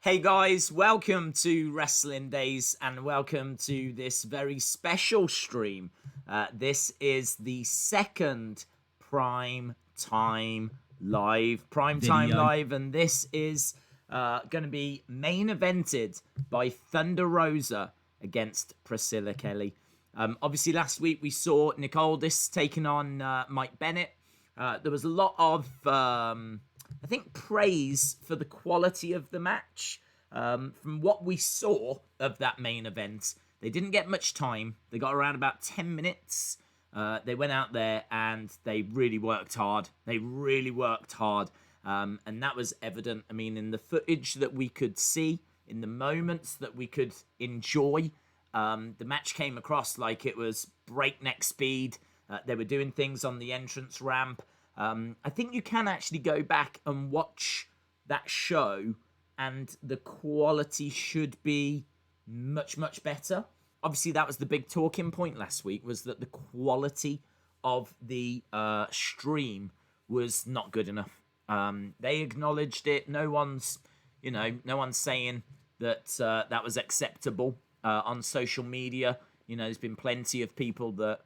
Hey guys, welcome to Wrestling Days and welcome to this very special stream. This is the second Primetime Live, and this is going to be main evented by Thunder Rosa against Priscilla Kelly. Obviously, last week we saw Nick Aldis taking on Mike Bennett. There was a lot of I think praise for the quality of the match. From what we saw of that main event, they didn't get much time. They got around about 10 minutes. They went out there and they really worked hard. And that was evident, I mean, in the footage that we could see, in the moments that we could enjoy. The match came across like it was breakneck speed. They were doing things on the entrance ramp. I think you can actually go back and watch that show, and the quality should be much, much better. Obviously, that was the big talking point last week, was that the quality of the stream was not good enough. They acknowledged it. No one's saying that that was acceptable on social media. You know, there's been plenty of people that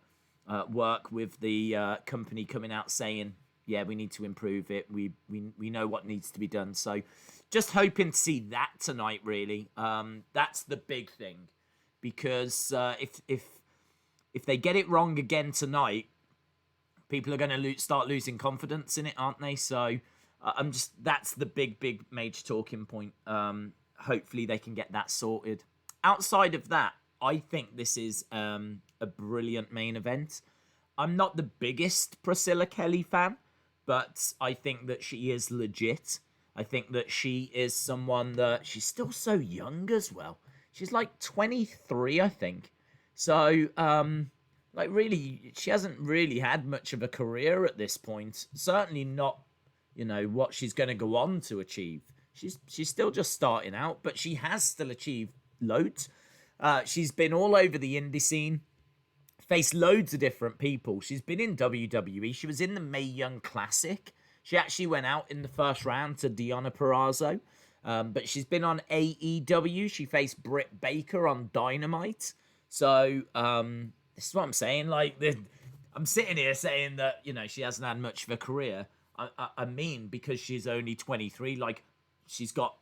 work with the company coming out saying, yeah, we need to improve it. We know what needs to be done. So just hoping to see that tonight, really. That's the big thing. Because if they get it wrong again tonight, people are going to start losing confidence in it, aren't they? So that's the big major talking point. Hopefully they can get that sorted. Outside of that, I think this is a brilliant main event. I'm not the biggest Priscilla Kelly fan, but I think that she is legit. I think that she is someone that she's still so young as well. She's like 23, I think. So, really, she hasn't really had much of a career at this point. Certainly not, what she's going to go on to achieve. She's still just starting out, but she has still achieved loads. She's been all over the indie scene, faced loads of different people. She's been in WWE. She was in the Mae Young Classic. She actually went out in the first round to Deonna Purrazzo. But she's been on AEW. She faced Britt Baker on Dynamite. So, this is what I'm saying. I'm sitting here saying that, she hasn't had much of a career. I mean, because she's only 23, she's got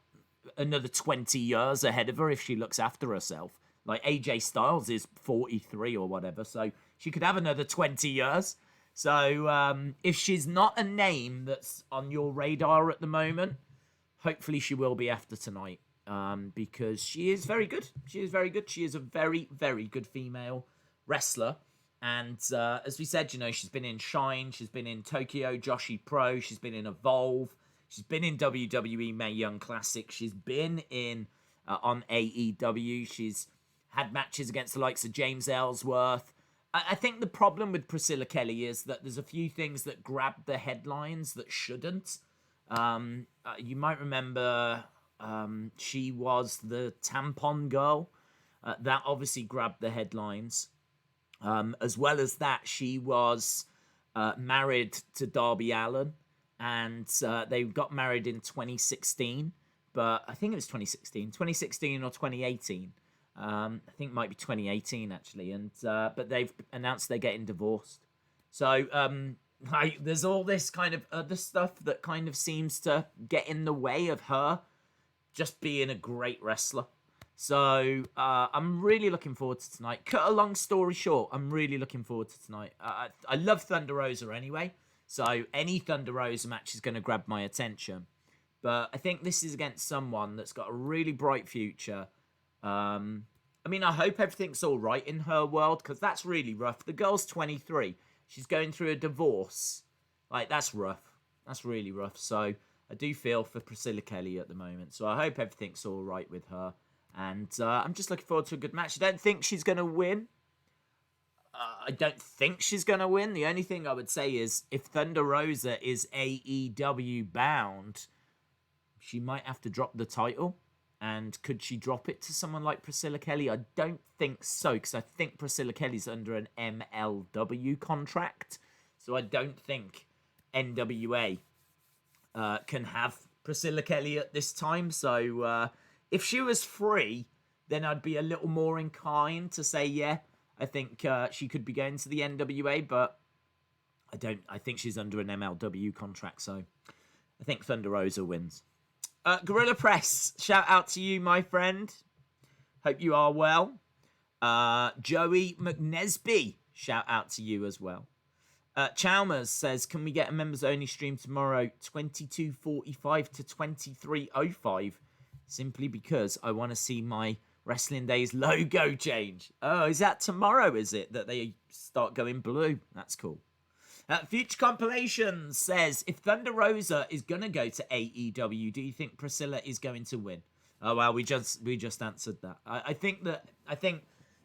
another 20 years ahead of her if she looks after herself. Like AJ Styles is 43 or whatever, so she could have another 20 years. So if she's not a name that's on your radar at the moment, hopefully she will be after tonight, because she is very good. She is very good. She is a very, very good female wrestler. And as we said, she's been in Shine. She's been in Tokyo Joshi Pro. She's been in Evolve. She's been in WWE Mae Young Classic. She's been in on AEW. She's had matches against the likes of James Ellsworth. I think the problem with Priscilla Kelly is that there's a few things that grab the headlines that shouldn't. You might remember she was the tampon girl. That obviously grabbed the headlines. As well as that, she was married to Darby Allin. And they got married in 2016. But I think it was 2016 or 2018. I think it might be 2018, actually. And but they've announced they're getting divorced. So there's all this kind of other stuff that kind of seems to get in the way of her just being a great wrestler. So I'm really looking forward to tonight. Cut a long story short, I'm really looking forward to tonight. I love Thunder Rosa anyway. So any Thunder Rosa match is going to grab my attention. But I think this is against someone that's got a really bright future. I hope everything's all right in her world, because that's really rough. The girl's 23. She's going through a divorce. That's rough. That's really rough. So I do feel for Priscilla Kelly at the moment. So I hope everything's all right with her. And I'm just looking forward to a good match. I don't think she's going to win. The only thing I would say is if Thunder Rosa is AEW bound, she might have to drop the title. And could she drop it to someone like Priscilla Kelly? I don't think so, because I think Priscilla Kelly's under an MLW contract. So I don't think NWA can have Priscilla Kelly at this time. So If she was free, then I'd be a little more inclined to say, yeah, I think she could be going to the NWA, but I don't. I think she's under an MLW contract, so I think Thunder Rosa wins. Gorilla Press, shout out to you, my friend. Hope you are well. Joey McNesby, shout out to you as well. Chalmers says, can we get a members only stream tomorrow, 22:45 to 23:05? Simply because I want to see my Wrestling Days logo change. Oh, is that tomorrow, is it, that they start going blue? That's cool. Future Compilations says, if Thunder Rosa is going to go to AEW, do you think Priscilla is going to win? Oh, well, we just answered that. I think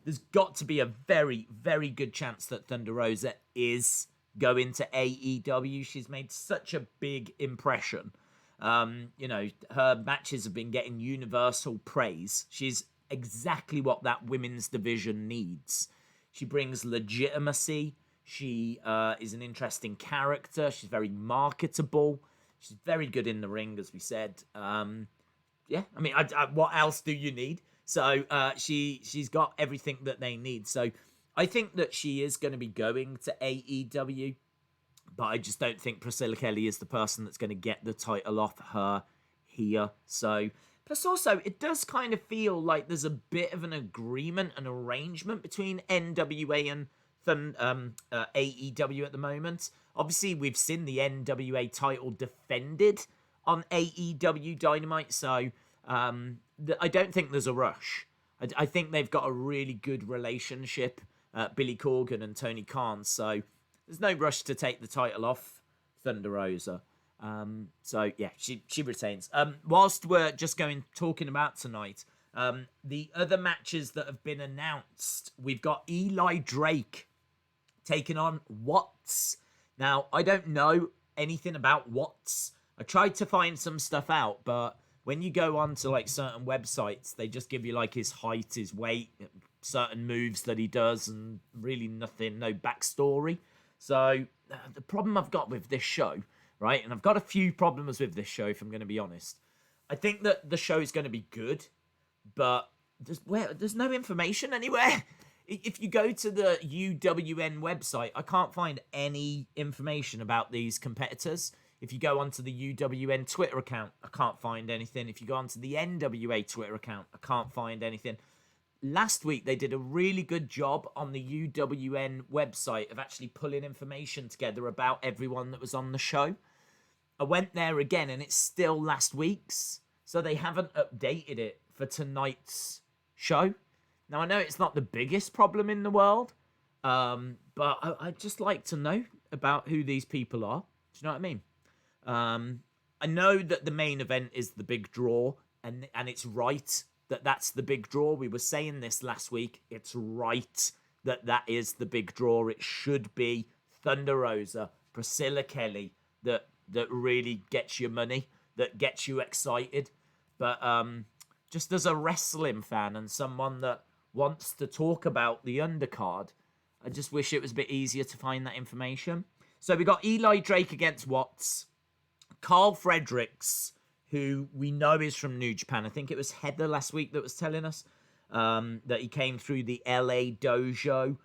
there's got to be a very, very good chance that Thunder Rosa is going to AEW. She's made such a big impression. Her matches have been getting universal praise. She's exactly what that women's division needs. She brings legitimacy. She is an interesting character. She's very marketable. She's very good in the ring, as we said. What else do you need? So she's got everything that they need. So I think that she is going to be going to AEW, but I just don't think Priscilla Kelly is the person that's going to get the title off her here. So, plus also, it does kind of feel like there's a bit of an agreement, an arrangement between NWA and AEW at the moment. Obviously, we've seen the NWA title defended on AEW Dynamite, so I don't think there's a rush. I think they've got a really good relationship, Billy Corgan and Tony Khan, so there's no rush to take the title off Thunder Rosa. So yeah, she retains. Whilst we're just talking about tonight, the other matches that have been announced, we've got Eli Drake taking on Watts. Now, I don't know anything about Watts. I tried to find some stuff out, but when you go onto like certain websites, they just give you like his height, his weight, certain moves that he does, and really nothing, no backstory. So the problem I've got with this show, right, and I've got a few problems with this show, if I'm going to be honest. I think that the show is going to be good, but there's no information anywhere. If you go to the UWN website, I can't find any information about these competitors. If you go onto the UWN Twitter account, I can't find anything. If you go onto the NWA Twitter account, I can't find anything. Last week, they did a really good job on the UWN website of actually pulling information together about everyone that was on the show. I went there again, and it's still last week's, so they haven't updated it for tonight's show. Now, I know it's not the biggest problem in the world, but I'd just like to know about who these people are. Do you know what I mean? I know that the main event is the big draw, and it's right that that's the big draw. We were saying this last week. It's right that is the big draw. It should be Thunder Rosa, Priscilla Kelly, that really gets you money, that gets you excited. But just as a wrestling fan and someone that wants to talk about the undercard, I just wish it was a bit easier to find that information. So we got Eli Drake against Watts. Carl Fredericks, who we know is from New Japan. I think it was Heather last week that was telling us that he came through the LA dojo.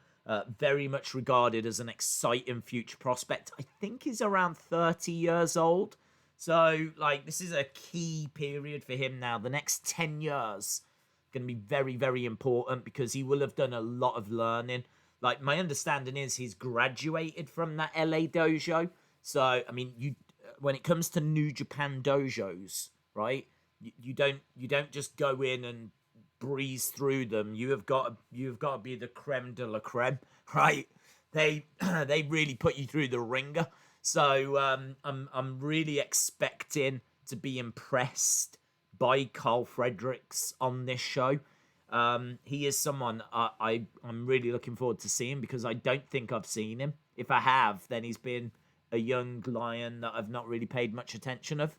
Very much regarded as an exciting future prospect. I think he's around 30 years old. So, this is a key period for him now. The next 10 years going to be very, very important because he will have done a lot of learning. My understanding is he's graduated from that LA dojo. So, when it comes to New Japan dojos, right, you don't just go in and breeze through them. You've got to be the creme de la creme, right? They really put you through the ringer. So I'm really expecting to be impressed by Carl Fredericks on this show. He is someone I'm really looking forward to seeing because I don't think I've seen him. If I have, then he's been a young lion that I've not really paid much attention of.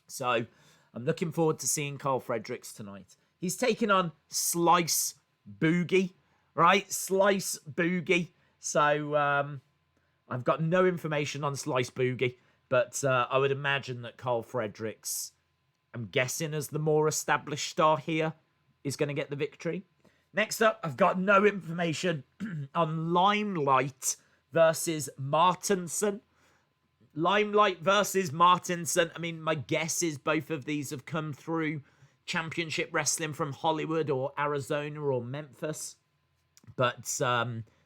So I'm looking forward to seeing Carl Fredericks tonight. He's taking on Slice Boogie, right? Slice Boogie. So I've got no information on Slice Boogie, but I would imagine that Carl Fredericks I'm guessing as the more established star here is going to get the victory. Next up, I've got no information on Limelight versus Martinson. Limelight versus Martinson. I mean, my guess is both of these have come through championship wrestling from Hollywood or Arizona or Memphis. But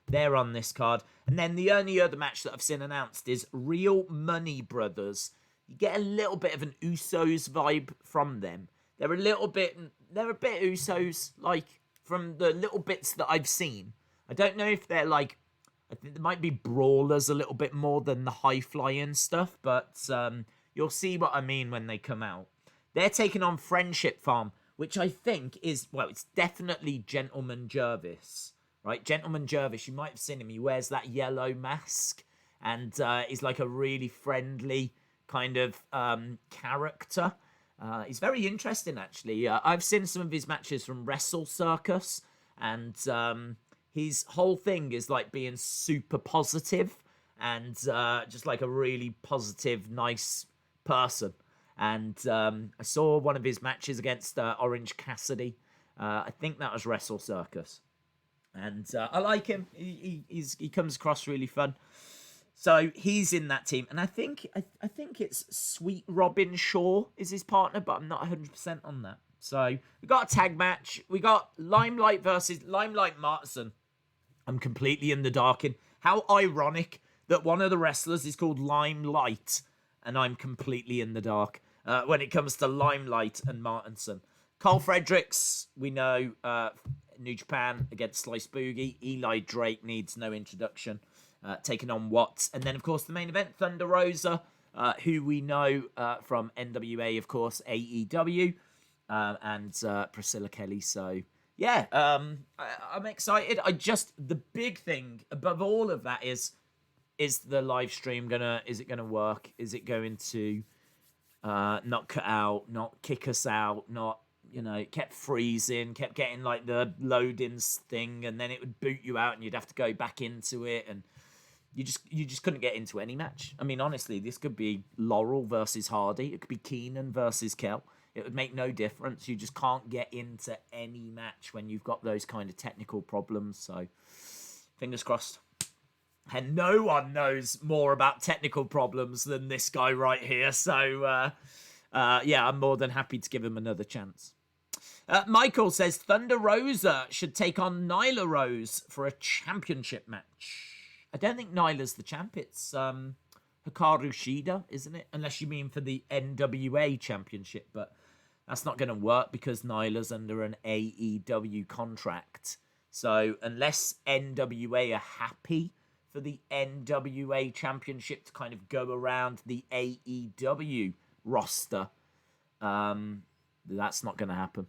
they're on this card. And then the only other match that I've seen announced is Real Money Brothers. You get a little bit of an Usos vibe from them. They're a bit Usos, like, from the little bits that I've seen. I don't know if they're like, I think there might be brawlers a little bit more than the high-flying stuff, but you'll see what I mean when they come out. They're taking on Friendship Farm, which I think is, well, it's definitely Gentleman Jervis, right? Gentleman Jervis, you might have seen him. He wears that yellow mask, and he's like a really friendly kind of character. He's very interesting, actually. I've seen some of his matches from Wrestle Circus, and his whole thing is like being super positive and just like a really positive, nice person. And I saw one of his matches against Orange Cassidy. I think that was Wrestle Circus. And I like him. He comes across really fun. So he's in that team. And I think it's Sweet Robin Shaw is his partner, but I'm not 100% on that. So we got a tag match. We got Limelight versus Limelight Martinson. I'm completely in the dark in. How ironic that one of the wrestlers is called Limelight, and I'm completely in the dark when it comes to Limelight and Martinson. Cole Fredericks, we know, New Japan against Slice Boogie. Eli Drake needs no introduction, taking on Watts. And then, of course, the main event, Thunder Rosa, who we know from NWA, of course, AEW, and Priscilla Kelly. So, yeah, I'm excited. The big thing above all of that is the live stream is it gonna work? Is it going to not cut out, not kick us out, not, it kept freezing, kept getting like the loadings thing, and then it would boot you out and you'd have to go back into it, and you just couldn't get into any match. I mean, honestly, this could be Laurel versus Hardy. It could be Keenan versus Kel. It would make no difference. You just can't get into any match when you've got those kind of technical problems. So, fingers crossed. And no one knows more about technical problems than this guy right here. So, yeah, I'm more than happy to give him another chance. Michael says Thunder Rosa should take on Nyla Rose for a championship match. I don't think Nyla's the champ. It's Hikaru Shida, isn't it? Unless you mean for the NWA championship. But that's not going to work because Nyla's under an AEW contract. So unless NWA are happy for the NWA championship to kind of go around the AEW roster, that's not going to happen.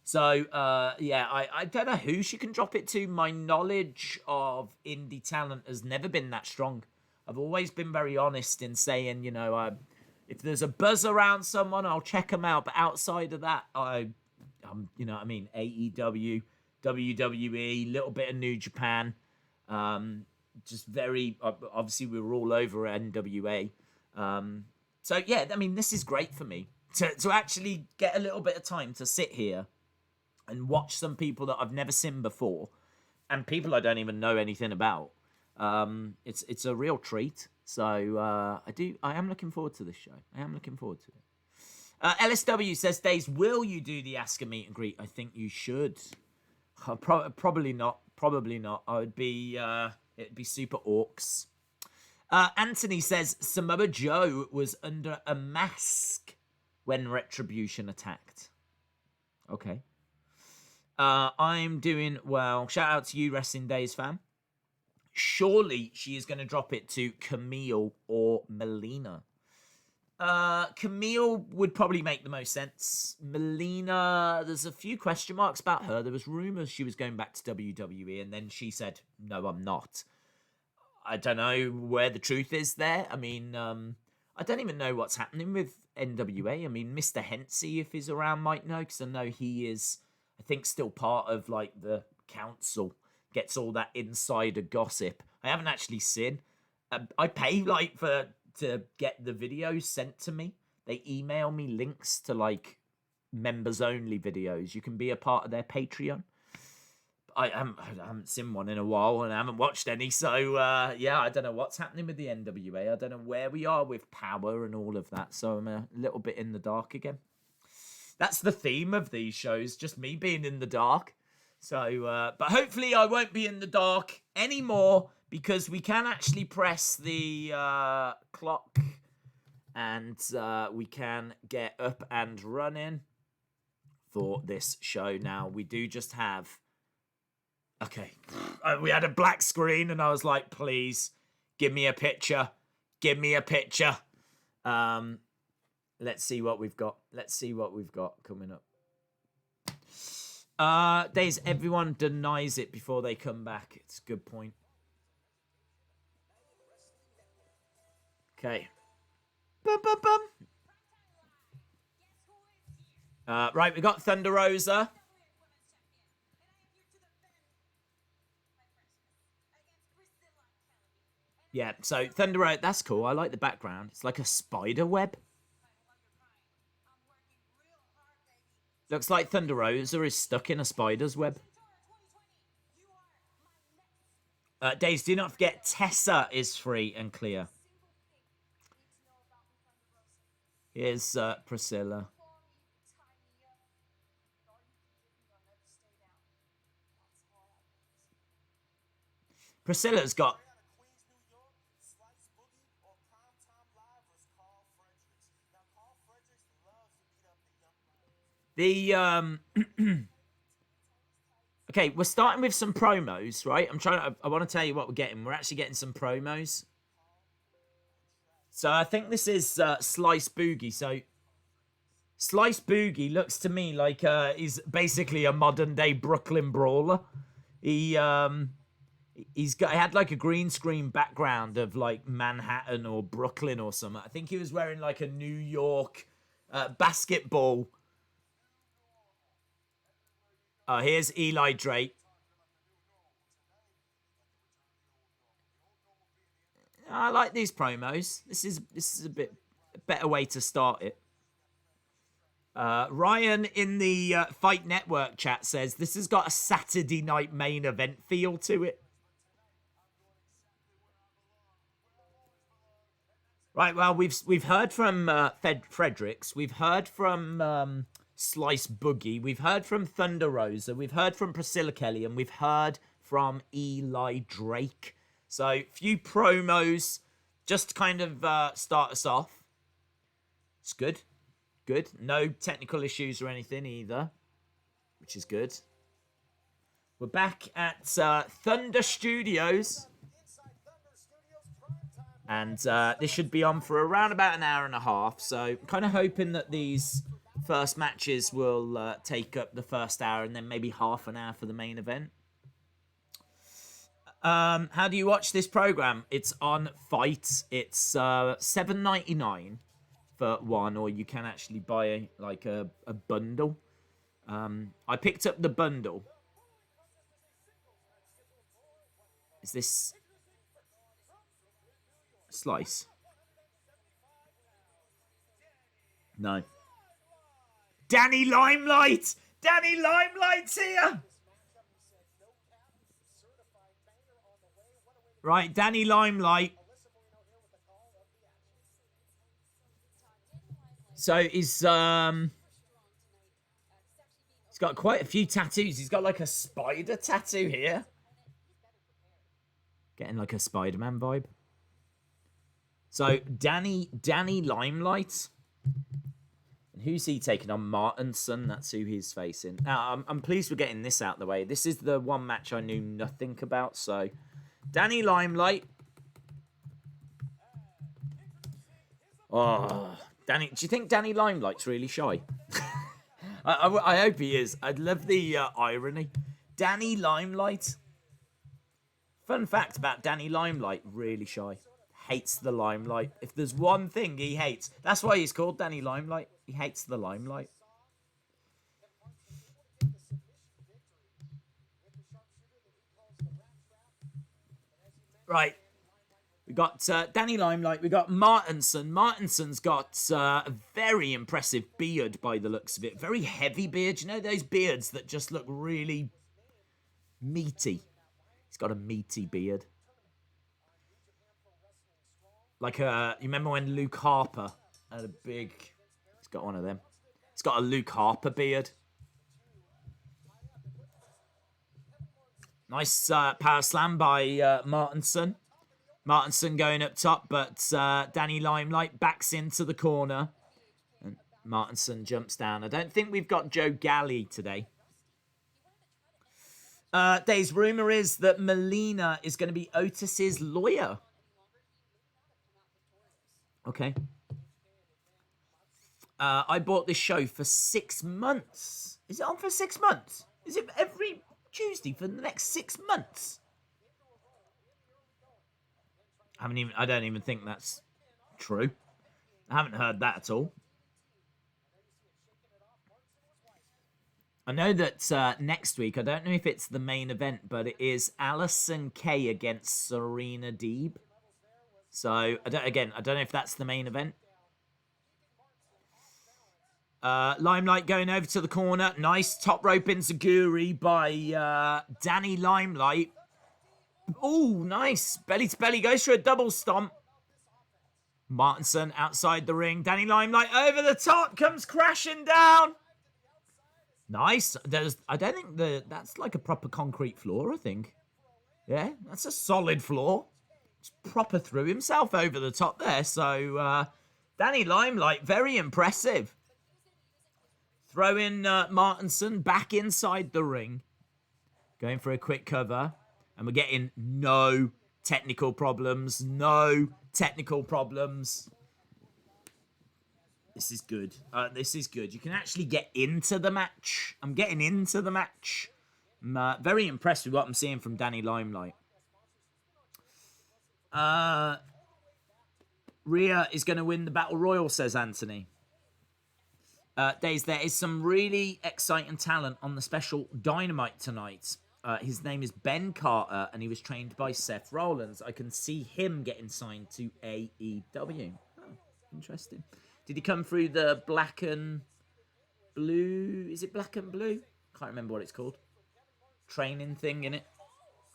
So, yeah, I don't know who she can drop it to. My knowledge of indie talent has never been that strong. I've always been very honest in saying, if there's a buzz around someone, I'll check them out. But outside of that, I'm AEW, WWE, little bit of New Japan. Just very, obviously, we were all over NWA. So, yeah, I mean, this is great for me. To actually get a little bit of time to sit here and watch some people that I've never seen before and people I don't even know anything about. It's a real treat. So I am looking forward to this show. I am looking forward to it. LSW says, Days, will you do the Ask a Meet and Greet? I think you should. Probably not. Probably not. It'd be super orcs. Anthony says Samoa Joe was under a mask when Retribution attacked. Okay. I'm doing well. Shout out to you, Wrestling Days fam. Surely she is going to drop it to Camille or Melina. Camille would probably make the most sense. Melina, there's a few question marks about her. There was rumours she was going back to WWE, and then she said, no, I'm not. I don't know where the truth is there. I mean, I don't even know what's happening with NWA. I mean, Mr. Hensey, if he's around, might know, because I know he is, I think, still part of, like, the council. Gets all that insider gossip. I haven't actually seen. I pay, like, to get the videos sent to me they email me links to like members only videos. You can be a part of their Patreon. I haven't seen one in a while, and I haven't watched any. So yeah, I don't know what's happening with the NWA. I don't know where we are with power and all of that. So I'm a little bit in the dark again. That's the theme of these shows, just me being in the dark. So, but hopefully I won't be in the dark anymore, because we can actually press the clock and we can get up and running for this show. Now, we do just have... Okay, we had a black screen and I was like, please, give me a picture. Give me a picture. Let's see what we've got. Let's see what we've got coming up. Days, everyone denies it before they come back. It's a good point. Okay. Bum, bum, bum. Right, we got Thunder Rosa. Yeah, so Thunder Rosa, that's cool. I like the background. It's like a spider web. Looks like Thunder Rosa is stuck in a spider's web. Days, do not forget Tessa is free and clear. Here's Priscilla. Priscilla's got... The, okay, we're starting with some promos, right? I want to tell you what we're getting. We're actually getting some promos. So I think this is Slice Boogie. So Slice Boogie looks to me like he's basically a modern day Brooklyn brawler. He had like a green screen background of like Manhattan or Brooklyn or something. I think he was wearing like a New York basketball. Here's Eli Drake. I like these promos. This is a better way to start it. Ryan in the Fight Network chat says this has got a Saturday night main event feel to it. Right, well, we've heard from Fredericks. We've heard from Slice Boogie. We've heard from Thunder Rosa. We've heard from Priscilla Kelly. And we've heard from Eli Drake. So, few promos just to kind of start us off. It's good. Good. No technical issues or anything either, which is good. We're back at Thunder Studios. And this should be on for around about an hour and a half. So I'm kind of hoping that these first matches will take up the first hour and then maybe half an hour for the main event. How do you watch this program? It's on Fight. It's $7.99 for one, or you can actually buy like a bundle. I picked up the bundle. Is this Slice? No. Danny Limelight! Danny Limelight's here! Right, Danny Limelight. So he's got quite a few tattoos. He's got like a spider tattoo here. Getting like a Spider-Man vibe. So Danny Limelight. And who's he taking on? Martinson. That's who he's facing. Now I'm pleased we're getting this out of the way. This is the one match I knew nothing about. So Danny Limelight. Oh, Danny. Do you think Danny Limelight's really shy? I hope he is. I'd love the irony. Danny Limelight. Fun fact about Danny Limelight, really shy. Hates the limelight. If there's one thing he hates, that's why he's called Danny Limelight. He hates the limelight. Right. We We got Danny Limelight. We got Martinson. Martinson's got a very impressive beard by the looks of it. Very heavy beard. You know those beards that just look really meaty? He's got a meaty beard. Like, you remember when Luke Harper had a big... He's got one of them. He's got a Luke Harper beard. Nice power slam by Martinson. Martinson going up top, but Danny Limelight backs into the corner. And Martinson jumps down. I don't think we've got Joe Galley today. Dave's rumour is that Melina is going to be Otis's lawyer. Okay. I bought this show for 6 months. Is it on for 6 months? Is it every Tuesday for the next 6 months? I don't even think that's true. I haven't heard that at all. I know that next week, I don't know if it's the main event, but it is Alison Kay against Serena Deeb. So, I don't know if that's the main event. Limelight going over to the corner. Nice top rope enziguri by Danny Limelight. Oh, nice. Belly to belly. Goes for a double stomp. Martinson outside the ring. Danny Limelight over the top. Comes crashing down. Nice. I don't think that's like a proper concrete floor, I think. Yeah, that's a solid floor. Just proper threw himself over the top there. So, Danny Limelight, very impressive. Throwing Martinson back inside the ring. Going for a quick cover. And we're getting no technical problems. No technical problems. This is good. This is good. You can actually get into the match. I'm getting into the match. I'm very impressed with what I'm seeing from Danny Limelight. Rhea is going to win the Battle Royal, says Anthony. Days, there is some really exciting talent on the special Dynamite tonight. His name is Ben Carter, and he was trained by Seth Rollins. I can see him getting signed to AEW. Oh, interesting. Did he come through the black and blue? Is it black and blue? Can't remember what it's called. Training thing in it.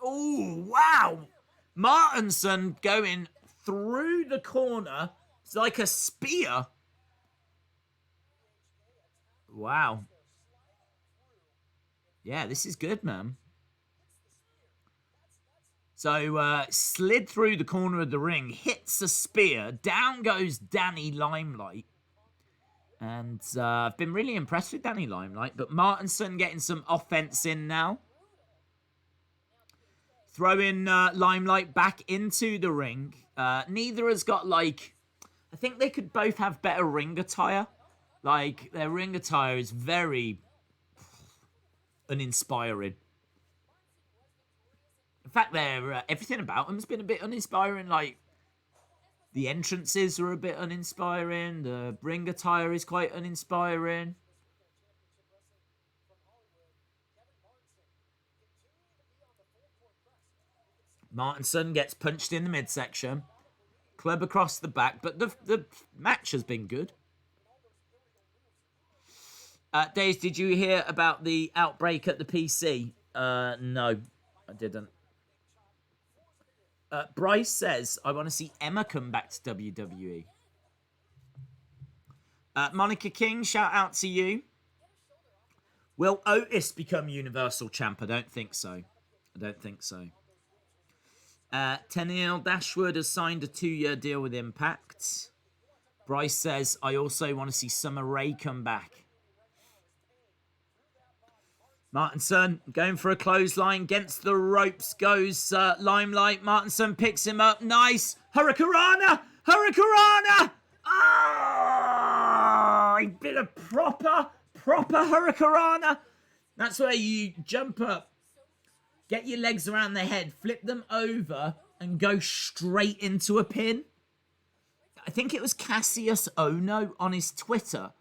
Oh, wow. Martinson going through the corner. It's like a spear. Wow. Yeah, this is good, man. So, slid through the corner of the ring, hits a spear, down goes Danny Limelight. And I've been really impressed with Danny Limelight, but Martinson getting some offense in now. Throwing Limelight back into the ring. Neither has got, like... I think they could both have better ring attire. Like, their ring attire is very uninspiring. In fact, everything about them has been a bit uninspiring. Like, the entrances are a bit uninspiring. The ring attire is quite uninspiring. Martinson gets punched in the midsection. Club across the back. But the match has been good. Days, did you hear about the outbreak at the PC? No, I didn't. Bryce says, I want to see Emma come back to WWE. Monica King, shout out to you. Will Otis become Universal Champ? I don't think so. Tenniel Dashwood has signed a 2-year deal with Impact. Bryce says, I also want to see Summer Rae come back. Martinson going for a clothesline. Against the ropes goes Limelight. Martinson picks him up. Nice. Hurricanrana! Hurricanrana! Ah! He did a proper Hurricanrana. That's where you jump up, get your legs around the head, flip them over, and go straight into a pin. I think it was Cassius Ono on his Twitter,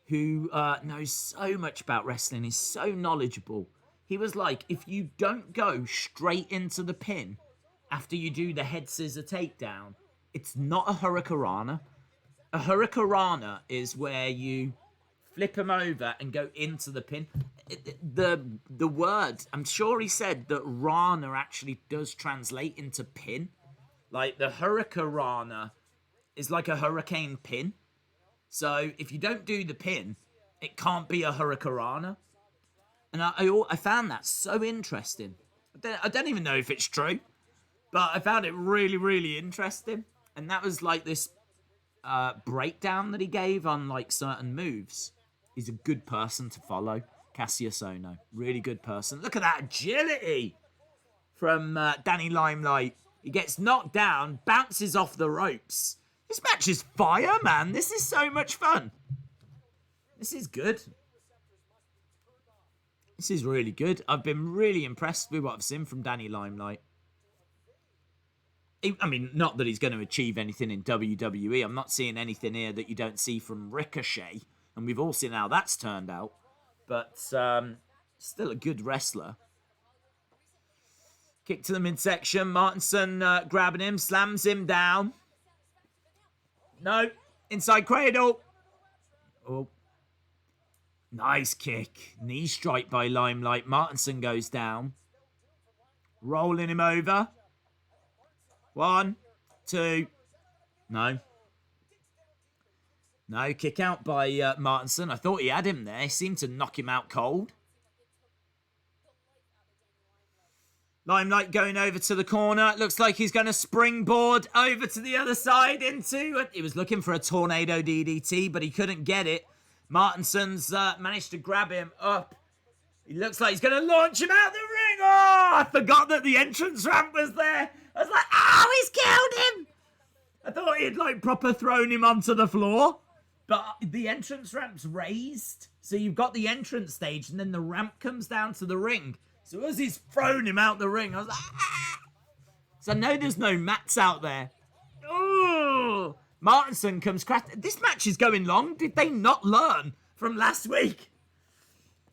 who knows so much about wrestling, is so knowledgeable. He was like, if you don't go straight into the pin after you do the head scissor takedown, it's not a hurricanrana. A hurricanrana is where you flip him over and go into the pin. The word, I'm sure he said that rana actually does translate into pin. Like the hurricanrana is like a hurricane pin. So if you don't do the pin, it can't be a hurricanrana. And I found that so interesting. I don't even know if it's true, but I found it really, really interesting. And that was like this breakdown that he gave on like certain moves. He's a good person to follow, Cassius Ohno. Really good person. Look at that agility from Danny Limelight. He gets knocked down, bounces off the ropes. This match is fire, man. This is so much fun. This is good. This is really good. I've been really impressed with what I've seen from Danny Limelight. I mean, not that he's going to achieve anything in WWE. I'm not seeing anything here that you don't see from Ricochet. And we've all seen how that's turned out. But still a good wrestler. Kick to the midsection. Martinson grabbing him. Slams him down. No. Inside cradle. Oh. Nice kick. Knee strike by Limelight. Martinson goes down. Rolling him over. 1, 2. No. No, kick out by Martinson. I thought he had him there. He seemed to knock him out cold. Limelight going over to the corner. It looks like he's going to springboard over to the other side into it. He was looking for a tornado DDT, but he couldn't get it. Martinson's managed to grab him up. He looks like he's going to launch him out the ring. Oh, I forgot that the entrance ramp was there. I was like, oh, he's killed him. I thought he'd like proper thrown him onto the floor. But the entrance ramp's raised. So you've got the entrance stage and then the ramp comes down to the ring. So as he's thrown him out the ring, I was like, ah! So I know there's no mats out there. Oh, Martinson comes crashing. This match is going long. Did they not learn from last week?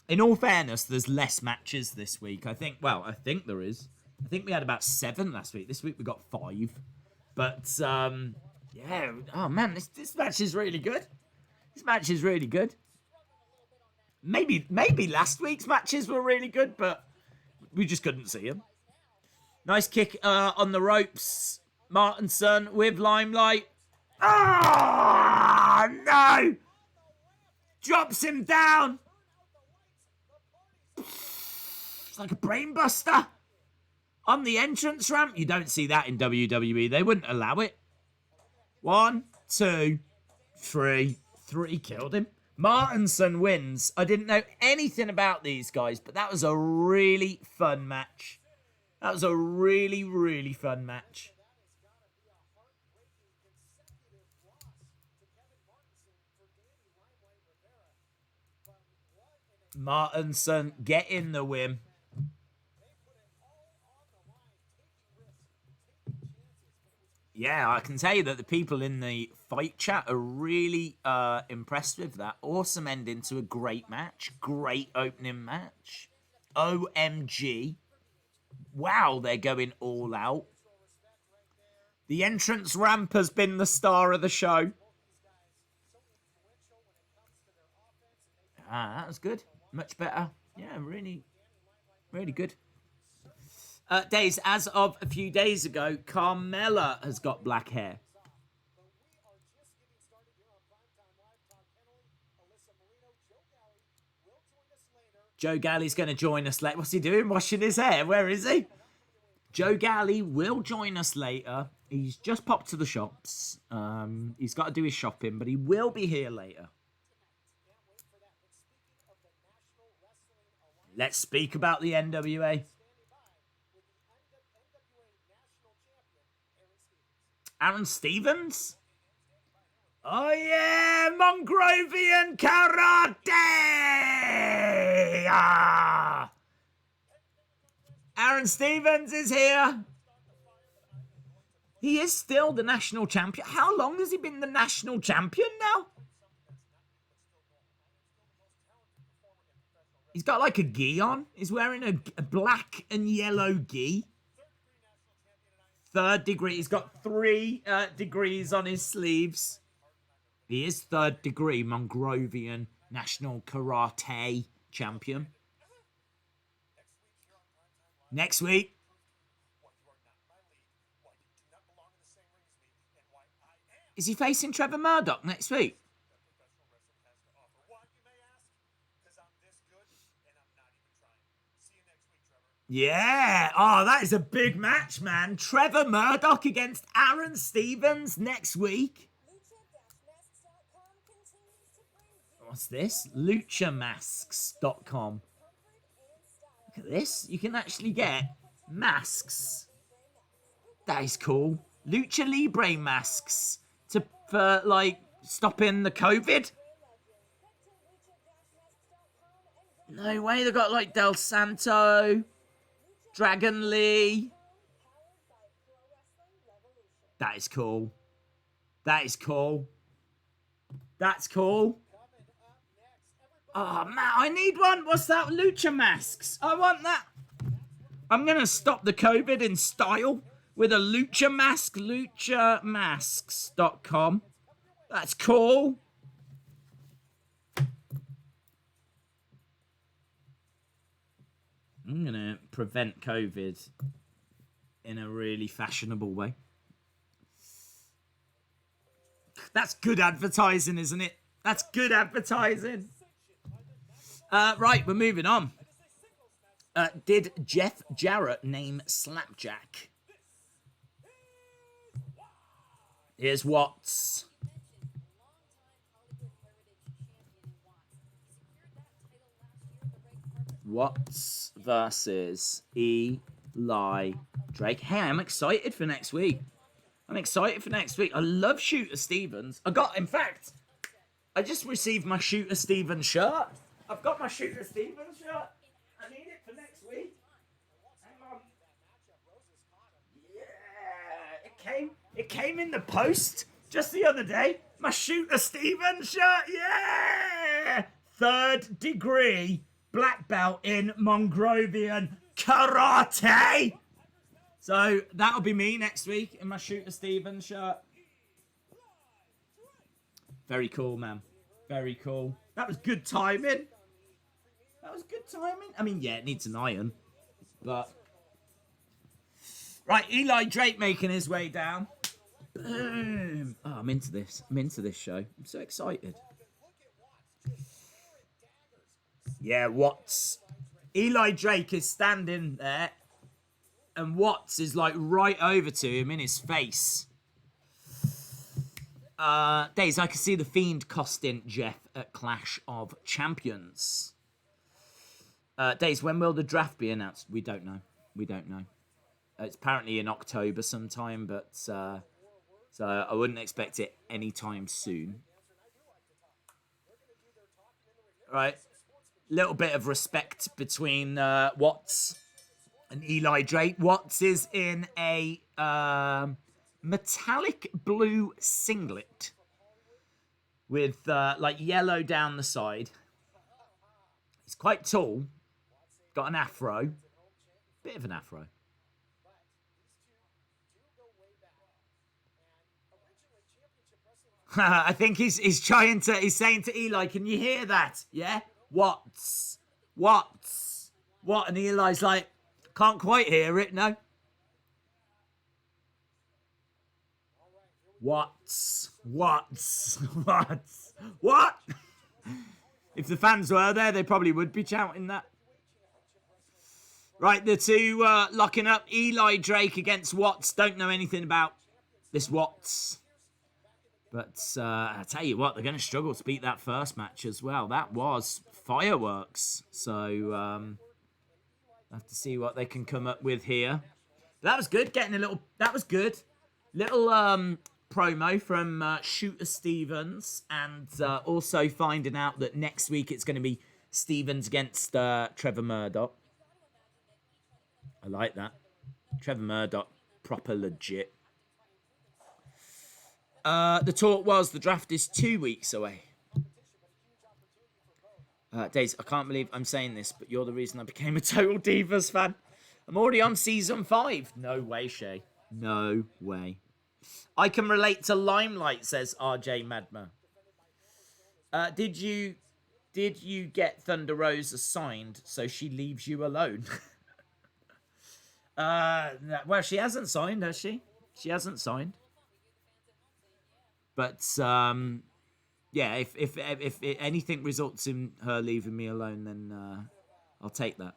In all fairness, there's less matches this week. I think there is. I think we had about 7 last week. This week we got 5. But, yeah. Oh, man, this match is really good. This match is really good. Maybe last week's matches were really good, but we just couldn't see them. Nice kick on the ropes. Martinson with Limelight. Ah, oh, no! Drops him down. It's like a brainbuster. On the entrance ramp. You don't see that in WWE. They wouldn't allow it. 1, 2, 3. 3 killed him. Martinson wins. I didn't know anything about these guys, but that was a really fun match. That was a really, really fun match. Martinson getting the win. Yeah, I can tell you that the people in the fight chat are really impressed with that. Awesome ending to a great match. Great opening match. OMG. Wow, they're going all out. The entrance ramp has been the star of the show. Ah, that was good. Much better. Yeah, really, really good. Days, as of a few days ago, Carmella has got black hair. Joe Galli's going to join us later. What's he doing? Washing his hair? Where is he? Joe Galli will join us later. He's just popped to the shops. He's got to do his shopping, but he will be here later. Let's speak about the NWA. Aaron Stevens? Oh yeah, Mongrovian Karate! Ah! Aaron Stevens is here. He is still the national champion. How long has he been the national champion now? He's got like a gi on. He's wearing a black and yellow gi. Third degree. He's got 3 degrees on his sleeves. He is third degree Mongrovian National Karate Champion. Next week. Is he facing Trevor Murdoch next week? Yeah. Oh, that is a big match, man. Trevor Murdoch against Aaron Stevens next week. What's this? LuchaMasks.com. Look at this. You can actually get masks. That is cool. Lucha Libre masks for like stopping the COVID. No way. They got like Del Santo, Dragon Lee. That is cool. That is cool. That's cool. Oh, man, I need one. What's that? Lucha masks. I want that. I'm going to stop the COVID in style with a lucha mask. LuchaMasks.com. That's cool. I'm going to prevent COVID in a really fashionable way. That's good advertising, isn't it? That's good advertising. Right, we're moving on. Did Jeff Jarrett name Slapjack? Here's Watts. Watts versus Eli Drake. Hey, I'm excited for next week. I love Shooter Stevens. In fact, I just received my Shooter Stevens shirt. I've got my Shooter Stevens shirt. I need it for next week. Hang on. Yeah, it came in the post just the other day. My Shooter Stevens shirt. Yeah. 3rd degree black belt in Mongrovian Karate. So that'll be me next week in my Shooter Stevens shirt. Very cool, man. Very cool. That was good timing. I mean, yeah, it needs an iron. But. Right, Eli Drake making his way down. Boom. Oh, I'm into this. Show. I'm so excited. Yeah, Watts. Eli Drake is standing there. And Watts is like right over to him in his face. Days, I can see the Fiend costing Jeff at Clash of Champions. Days, when will the draft be announced? We don't know. It's apparently in October sometime, but so I wouldn't expect it anytime soon. Right. Little bit of respect between Watts and Eli Drake. Watts is in a metallic blue singlet with like yellow down the side. He's quite tall. Got an afro. Bit of an afro. I think he's saying to Eli, can you hear that? Yeah? Watts. What? And Eli's like, can't quite hear it, no. Watts. What? If the fans were there, they probably would be shouting that. Right, the two locking up. Eli Drake against Watts. Don't know anything about this Watts. But I tell you what, they're going to struggle to beat that first match as well. That was fireworks. So have to see what they can come up with here. That was good. That was good. Little promo from Shooter Stevens. And also finding out that next week it's going to be Stevens against Trevor Murdoch. I like that. Trevor Murdoch, proper legit. The talk was the draft is 2 weeks away. Days, I can't believe I'm saying this, but you're the reason I became a Total Divas fan. I'm already on season 5. No way, Shay. No way. I can relate to Limelight, says RJ Madma. Did you get Thunder Rosa signed so she leaves you alone? Well, she hasn't signed, has she? She hasn't signed. But yeah, if anything results in her leaving me alone, then I'll take that.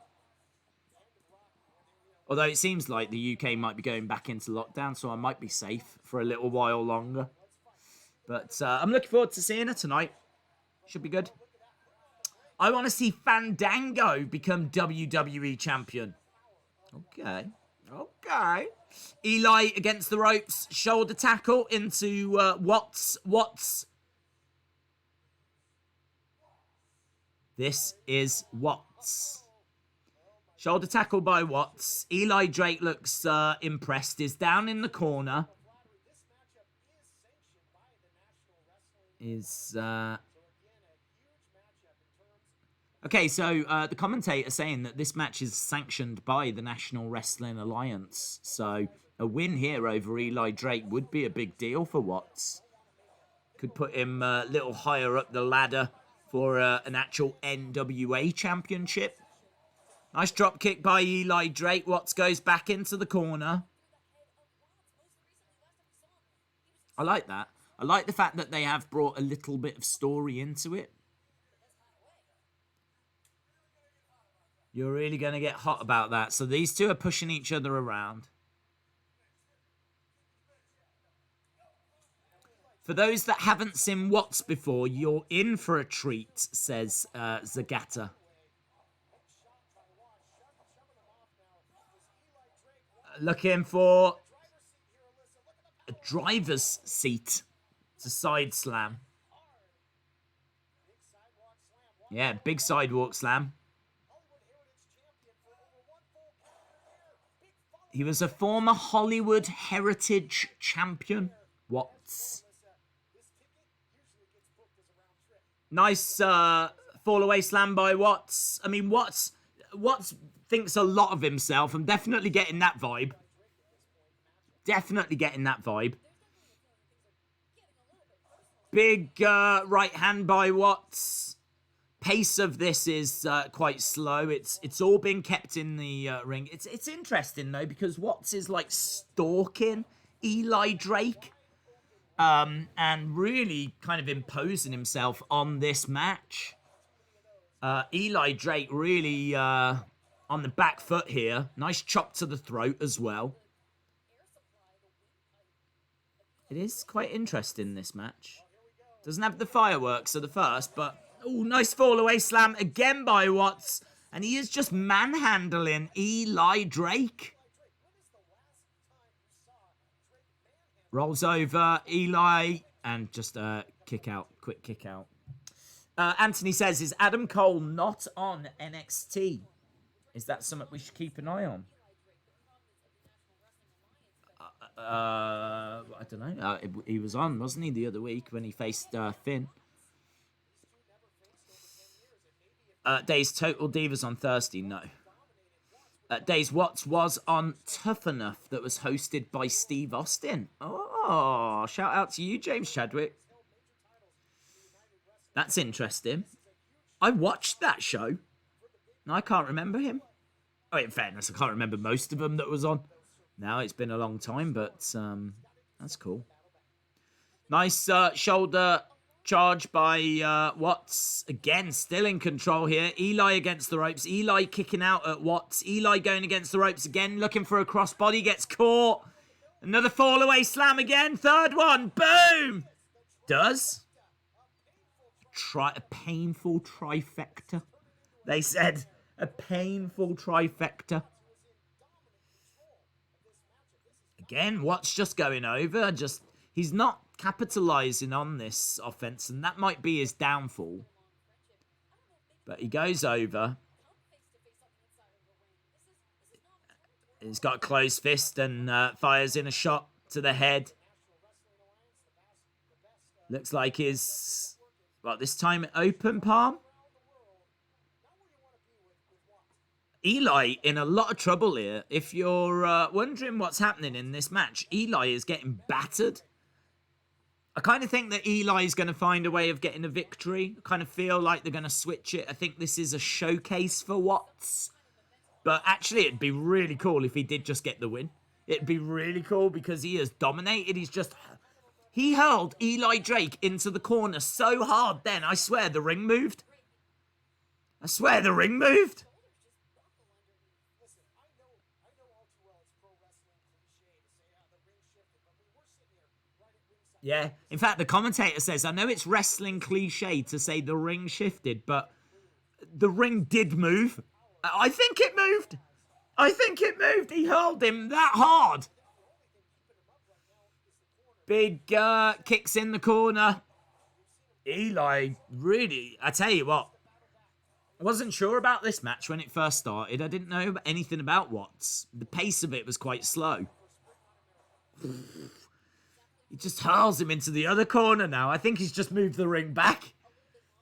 Although it seems like the UK might be going back into lockdown, so I might be safe for a little while longer. But I'm looking forward to seeing her tonight. Should be good. I want to see Fandango become WWE champion. Okay. Eli against the ropes. Shoulder tackle into Watts. This is Watts. Shoulder tackle by Watts. Eli Drake looks impressed. Is down in the corner. Okay, so the commentator saying that this match is sanctioned by the National Wrestling Alliance. So a win here over Eli Drake would be a big deal for Watts. Could put him a little higher up the ladder for an actual NWA championship. Nice drop kick by Eli Drake. Watts goes back into the corner. I like that. I like the fact that they have brought a little bit of story into it. You're really going to get hot about that. So these two are pushing each other around. For those that haven't seen Watts before, you're in for a treat, says Zagata. Looking for a driver's seat to side slam. Yeah, big sidewalk slam. He was a former Hollywood Heritage champion. Watts. Nice fall-away slam by Watts. I mean, Watts thinks a lot of himself. I'm definitely getting that vibe. Big right hand by Watts. Pace of this is quite slow. It's all been kept in the ring. It's interesting though, because Watts is like stalking Eli Drake, and really kind of imposing himself on this match. Eli Drake really on the back foot here. Nice chop to the throat as well. It is quite interesting, this match. Doesn't have the fireworks of the first, but oh, nice fall-away slam again by Watts. And he is just manhandling Eli Drake. Rolls over Eli and just kick out, quick kick out. Anthony says, is Adam Cole not on NXT? Is that something we should keep an eye on? I don't know. He was on, wasn't he, the other week when he faced Finn? Days Total Divas on Thursday, no. Days Watts was on Tough Enough that was hosted by Steve Austin. Oh, shout out to you, James Chadwick. That's interesting. I watched that show, and I can't remember him. Oh, in fairness, I can't remember most of them that was on. Now, it's been a long time, but that's cool. Nice shoulder charge by Watts. Again, still in control here. Eli against the ropes. Eli kicking out at Watts. Eli going against the ropes again, looking for a crossbody. Gets caught. Another fall-away slam again. Third one. Boom! Does. A painful trifecta. They said a painful trifecta. Again, Watts just going over. He's not capitalizing on this offense, and that might be his downfall. But he goes over. He's got a closed fist and fires in a shot to the head. Looks like his, well, this time open palm. Eli in a lot of trouble here. If you're wondering what's happening in this match, Eli is getting battered. I kind of think that Eli's going to find a way of getting a victory. I kind of feel like they're going to switch it. I think this is a showcase for Watts. But actually, it'd be really cool if he did just get the win. It'd be really cool because he has dominated. He hurled Eli Drake into the corner so hard then. I swear the ring moved. I swear the ring moved. Yeah. In fact, the commentator says, I know it's wrestling cliche to say the ring shifted, but the ring did move. I think it moved. I think it moved. He hurled him that hard. Big kicks in the corner. Eli, really, I tell you what, I wasn't sure about this match when it first started. I didn't know anything about Watts. The pace of it was quite slow. He just hurls him into the other corner now. I think he's just moved the ring back.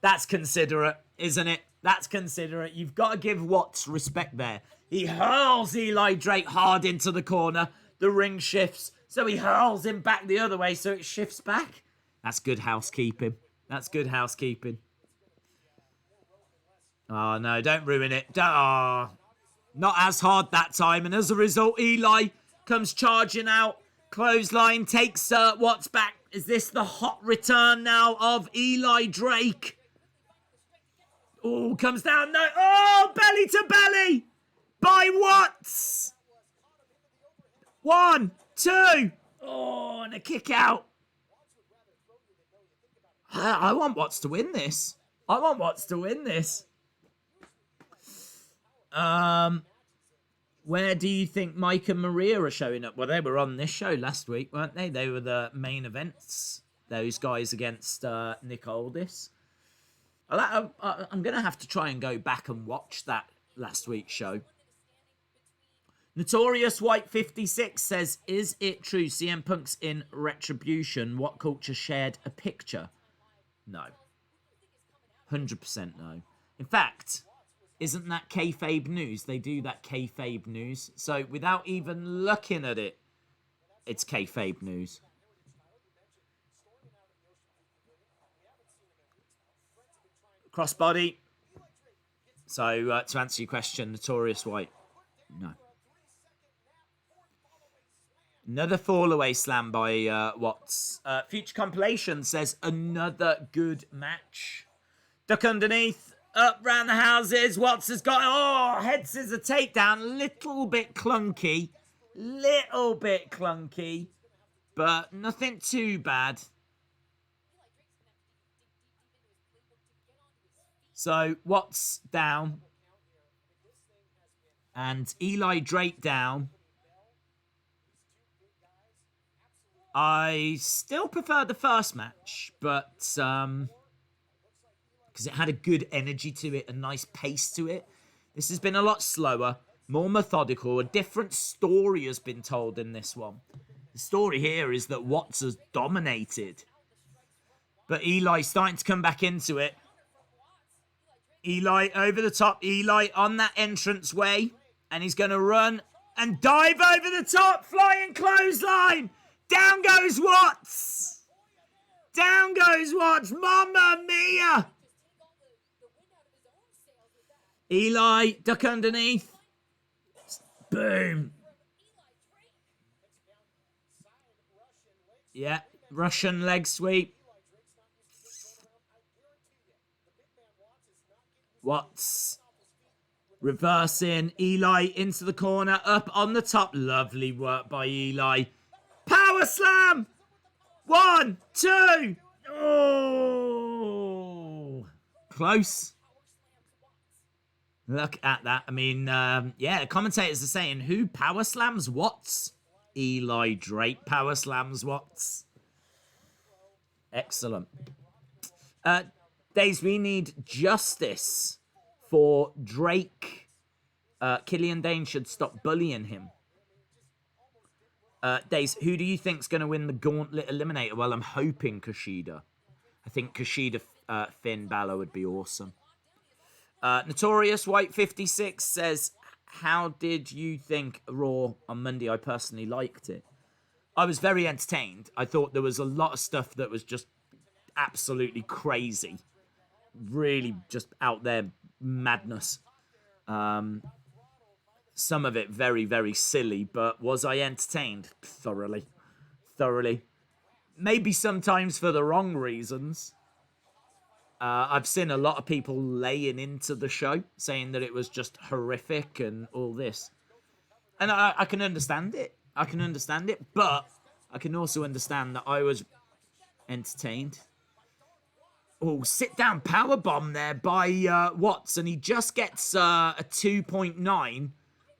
That's considerate, isn't it? That's considerate. You've got to give Watts respect there. He hurls Eli Drake hard into the corner. The ring shifts, so he hurls him back the other way, so it shifts back. That's good housekeeping. That's good housekeeping. Oh, no, don't ruin it. Not as hard that time, and as a result, Eli comes charging out. Clothesline takes Watts back. Is this the hot return now of Eli Drake? Oh, comes down. No. Oh, belly to belly by Watts. 1, 2. Oh, and a kick out. I want Watts to win this. I want Watts to win this. Where do you think Mike and Maria are showing up? Well, they were on this show last week, weren't they? They were the main events. Those guys against Nick Aldis. I'm going to have to try and go back and watch that last week's show. Notorious White 56 says, is it true CM Punk's in Retribution? What Culture shared a picture? No. 100% no. In fact, isn't that kayfabe news? They do that kayfabe news. So without even looking at it, it's kayfabe news. Crossbody. So to answer your question, Notorious White, no. Another fall-away slam by Watts. Future Compilation says, another good match. Duck underneath. Up round the houses. Watts has got... Oh, head scissor takedown. Little bit clunky. But nothing too bad. So, Watts down. And Eli Drake down. I still prefer the first match, but because it had a good energy to it, a nice pace to it. This has been a lot slower, more methodical. A different story has been told in this one. The story here is that Watts has dominated. But Eli's starting to come back into it. Eli over the top. Eli on that entrance way. And he's going to run and dive over the top. Flying clothesline. Down goes Watts. Down goes Watts. Mamma mia. Eli, duck underneath. Boom. Yeah, Russian leg sweep. Watts reversing. Eli into the corner. Up on the top. Lovely work by Eli. Power slam. 1, 2. Oh. Close. Look at that. I mean, yeah, the commentators are saying, who power slams Watts? Eli Drake power slams Watts. Excellent. Days, we need justice for Drake. Killian Dane should stop bullying him. Days, who do you think's going to win the Gauntlet Eliminator? Well, I'm hoping Kushida. I think Kushida Finn Balor would be awesome. Notorious White 56 says, how did you think Raw on Monday? I personally liked it. I was very entertained. I thought there was a lot of stuff that was just absolutely crazy. Really just out there madness. Some of it very, very silly, but was I entertained? Thoroughly. Thoroughly. Maybe sometimes for the wrong reasons. I've seen a lot of people laying into the show, saying that it was just horrific and all this. And I can understand it. I can understand it, but I can also understand that I was entertained. Oh, sit down power bomb there by Watts, and he just gets a 2.9.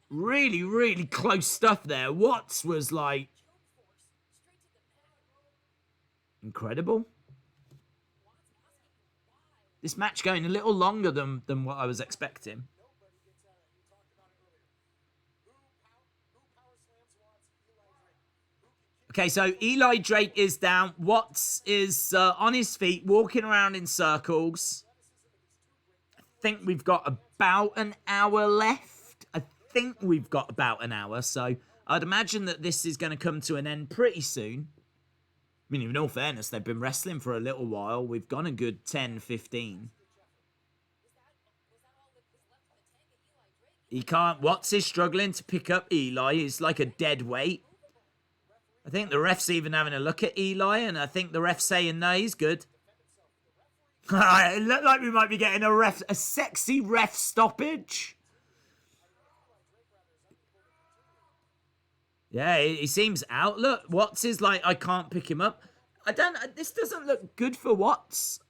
Really, really close stuff there. Watts was like incredible. This match going a little longer than what I was expecting. Okay, so Eli Drake is down. Watts is on his feet, walking around in circles. I think we've got about an hour left. I think we've got about an hour, so I'd imagine that this is going to come to an end pretty soon. I mean, in all fairness, they've been wrestling for a little while. We've gone a good 10, 15. He can't. Watts is struggling to pick up Eli. He's like a dead weight. I think the ref's even having a look at Eli, and I think the ref's saying, no, he's good. It looked like we might be getting a sexy ref stoppage. Yeah, he seems out. Look, Watts is like, I can't pick him up. This doesn't look good for Watts.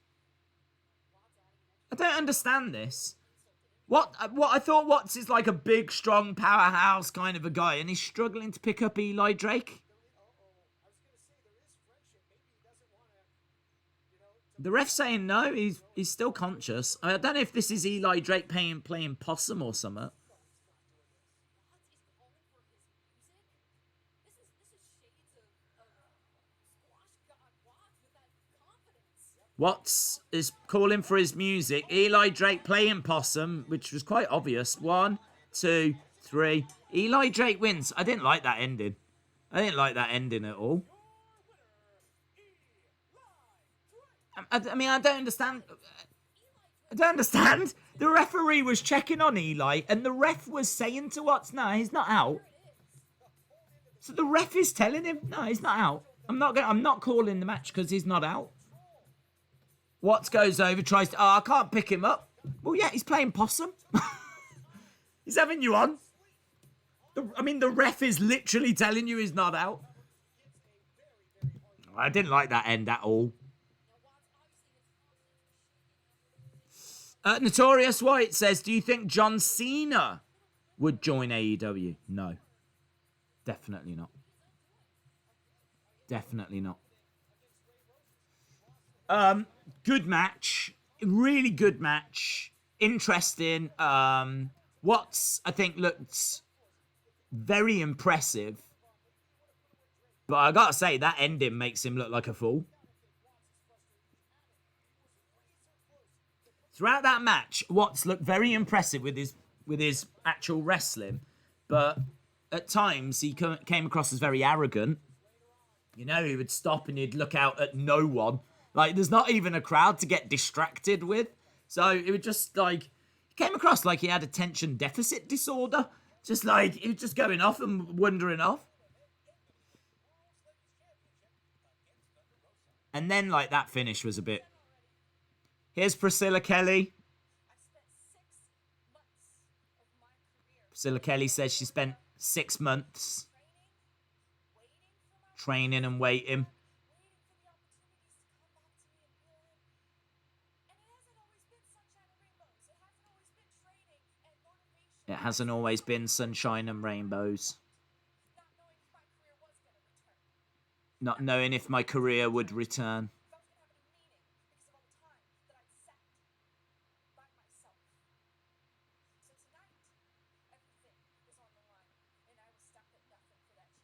I don't understand this. What I thought Watts is like a big, strong powerhouse kind of a guy, and he's struggling to pick up Eli Drake. The ref's saying no, he's still conscious. I don't know if this is Eli Drake playing possum or something. Watts is calling for his music. Eli Drake playing possum, which was quite obvious. 1, 2, 3. Eli Drake wins. I didn't like that ending. I didn't like that ending at all. I mean, I don't understand. I don't understand. The referee was checking on Eli, and the ref was saying to Watts, no, he's not out. So the ref is telling him, no, he's not out. I'm not calling the match because he's not out. Watts goes over, tries to... Oh, I can't pick him up. Well, yeah, he's playing possum. He's having you on. The ref is literally telling you he's not out. I didn't like that end at all. Notorious White says, do you think John Cena would join AEW? No. Definitely not. Definitely not. Good match. Really good match. Interesting. Watts, I think, looked very impressive. But I gotta say, that ending makes him look like a fool. Throughout that match, Watts looked very impressive with his actual wrestling. But at times, he came across as very arrogant. You know, he would stop and he'd look out at no one. Like, there's not even a crowd to get distracted with. So it would just, like, he came across like he had attention deficit disorder. Just like, he was just going off and wandering off. And then, like, that finish was a bit... Here's Priscilla Kelly. Priscilla Kelly says she spent 6 months training and waiting. It hasn't always been sunshine and rainbows. Not knowing if my career would return.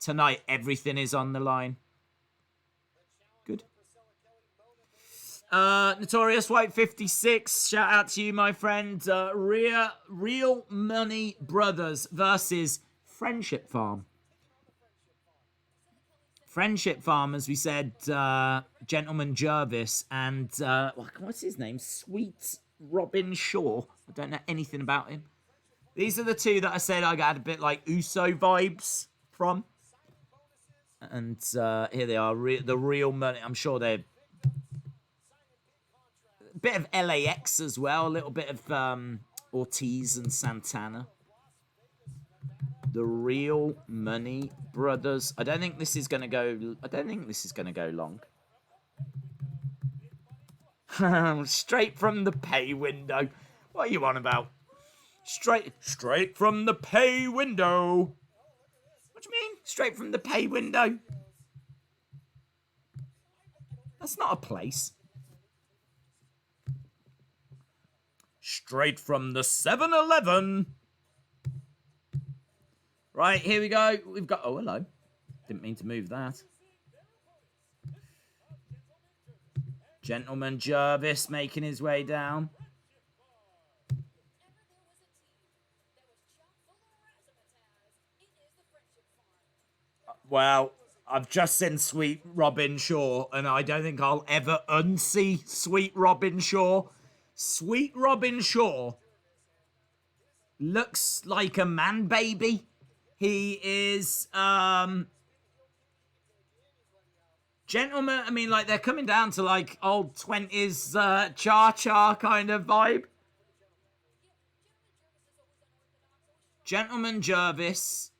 Tonight, everything is on the line. Good. Notorious White 56, shout out to you, my friend. Real Money Brothers versus Friendship Farm. Friendship Farm, as we said, Gentleman Jervis and, what's his name? Sweet Robin Shaw. I don't know anything about him. These are the two that I said I got a bit like Uso vibes from. And here they are, the Real Money. I'm sure they're a bit of LAX as well, a little bit of Ortiz and Santana. The Real Money Brothers. I don't think this is going to go long. Straight from the pay window. What are you on about? Straight from the pay window. What do you mean? Straight from the pay window? That's not a place. Straight from the 7-Eleven. Right, here we go. We've got... Oh, hello. Didn't mean to move that. Gentleman Jervis making his way down. Well, I've just seen Sweet Robin Shaw, and I don't think I'll ever unsee Sweet Robin Shaw. Sweet Robin Shaw looks like a man baby. He is, gentlemen, I mean, like, they're coming down to, like, old 20s cha-cha kind of vibe. Gentleman Jervis.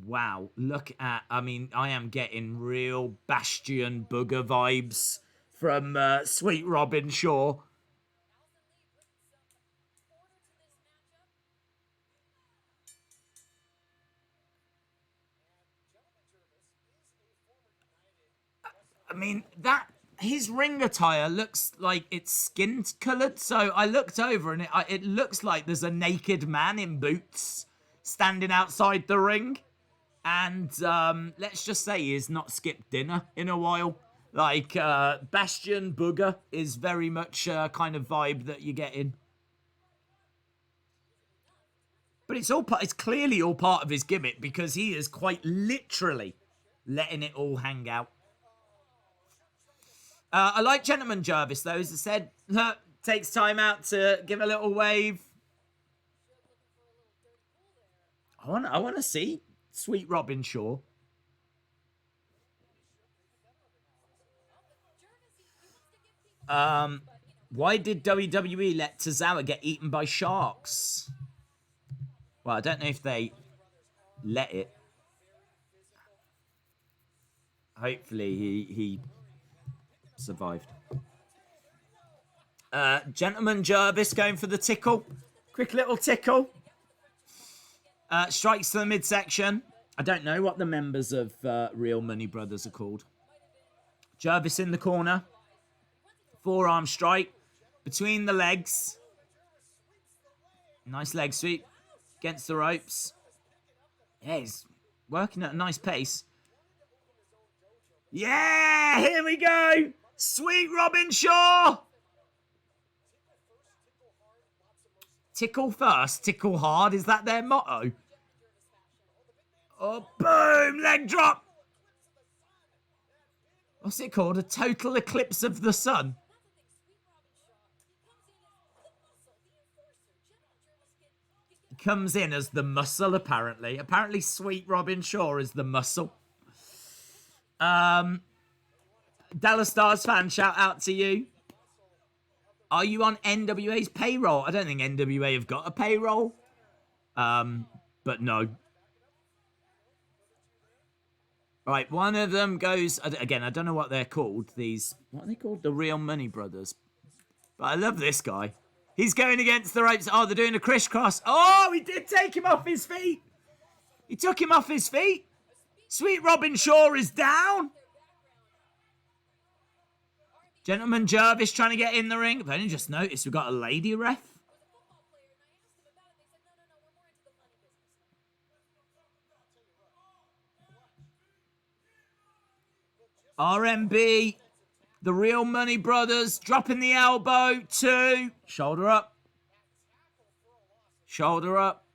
Wow, look at, I mean, I am getting real Bastion Booger vibes from Sweet Robin Shaw. I mean, his ring attire looks like it's skin coloured, so I looked over and it looks like there's a naked man in boots standing outside the ring. And let's just say he's not skipped dinner in a while. Like, Bastion Booger is very much kind of vibe that you're getting. But it's clearly all part of his gimmick because he is quite literally letting it all hang out. I like Gentleman Jervis, though, as I said. Takes time out to give a little wave. I want to see Sweet Robin Shaw. Why did WWE let Tozawa get eaten by sharks? Well, I don't know if they let it. Hopefully he survived. Gentleman Jervis going for the tickle. Quick little tickle. Strikes to the midsection. I don't know what the members of Real Money Brothers are called. Jervis in the corner. Forearm strike. Between the legs. Nice leg sweep. Against the ropes. Yeah, he's working at a nice pace. Yeah, here we go. Sweet Robin Shaw. Tickle first, tickle hard. Is that their motto? Oh, boom! Leg drop! What's it called? A total eclipse of the sun? He comes in as the muscle, apparently. Apparently, Sweet Robin Shaw is the muscle. Dallas Stars fan, shout out to you. Are you on NWA's payroll? I don't think NWA have got a payroll. But no. Right, one of them goes... Again, I don't know what they're called. What are they called? The Real Money Brothers. But I love this guy. He's going against the ropes. Oh, they're doing a crisscross. Oh, he did take him off his feet. He took him off his feet. Sweet Robin Shaw is down. Gentleman Jervis trying to get in the ring. I've only just noticed we've got a lady ref. RMB The Real Money Brothers dropping the elbow. 2. Shoulder up. Shoulder up.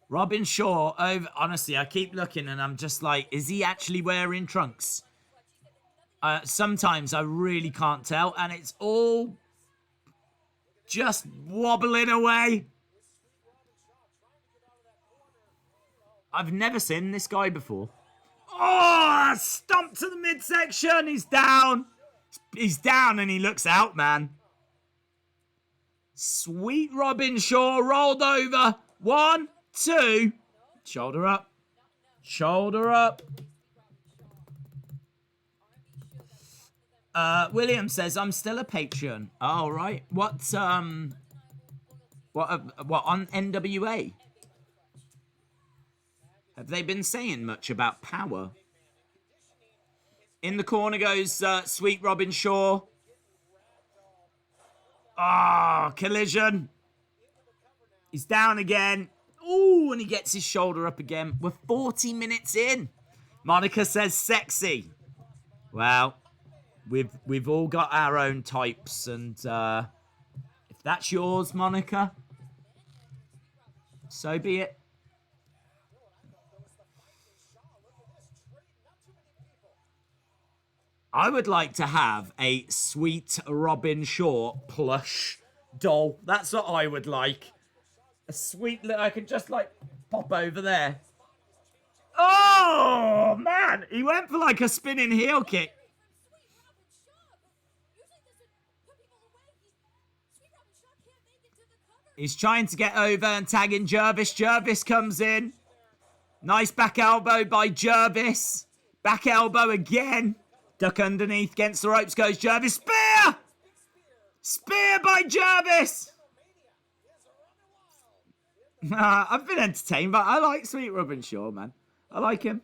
Robin Shaw over. Honestly, I keep looking and I'm just like, is he actually wearing trunks? Sometimes I really can't tell, and it's all just wobbling away. I've never seen this guy before. Oh, stomp to the midsection. He's down. He's down and he looks out, man. Sweet Robin Shaw rolled over. 1, 2. Shoulder up. Shoulder up. William says, I'm still a patron. Oh, right. What on NWA? Have they been saying much about power? In the corner goes Sweet Robin Shaw. Ah, collision. He's down again. Ooh, and he gets his shoulder up again. We're 40 minutes in. Monica says sexy. Well, we've all got our own types, and if that's yours, Monica, so be it. I would like to have a Sweet Robin Shaw plush doll. That's what I would like. A sweet little, I could just like pop over there. Oh, man. He went for like a spinning heel kick. He's trying to get over and tagging Jervis. Jervis comes in. Nice back elbow by Jervis. Back elbow again. Duck underneath against the ropes goes Jervis. Spear! Spear by Jervis! I've been entertained, but I like Sweet Robin Shaw, man. I like him.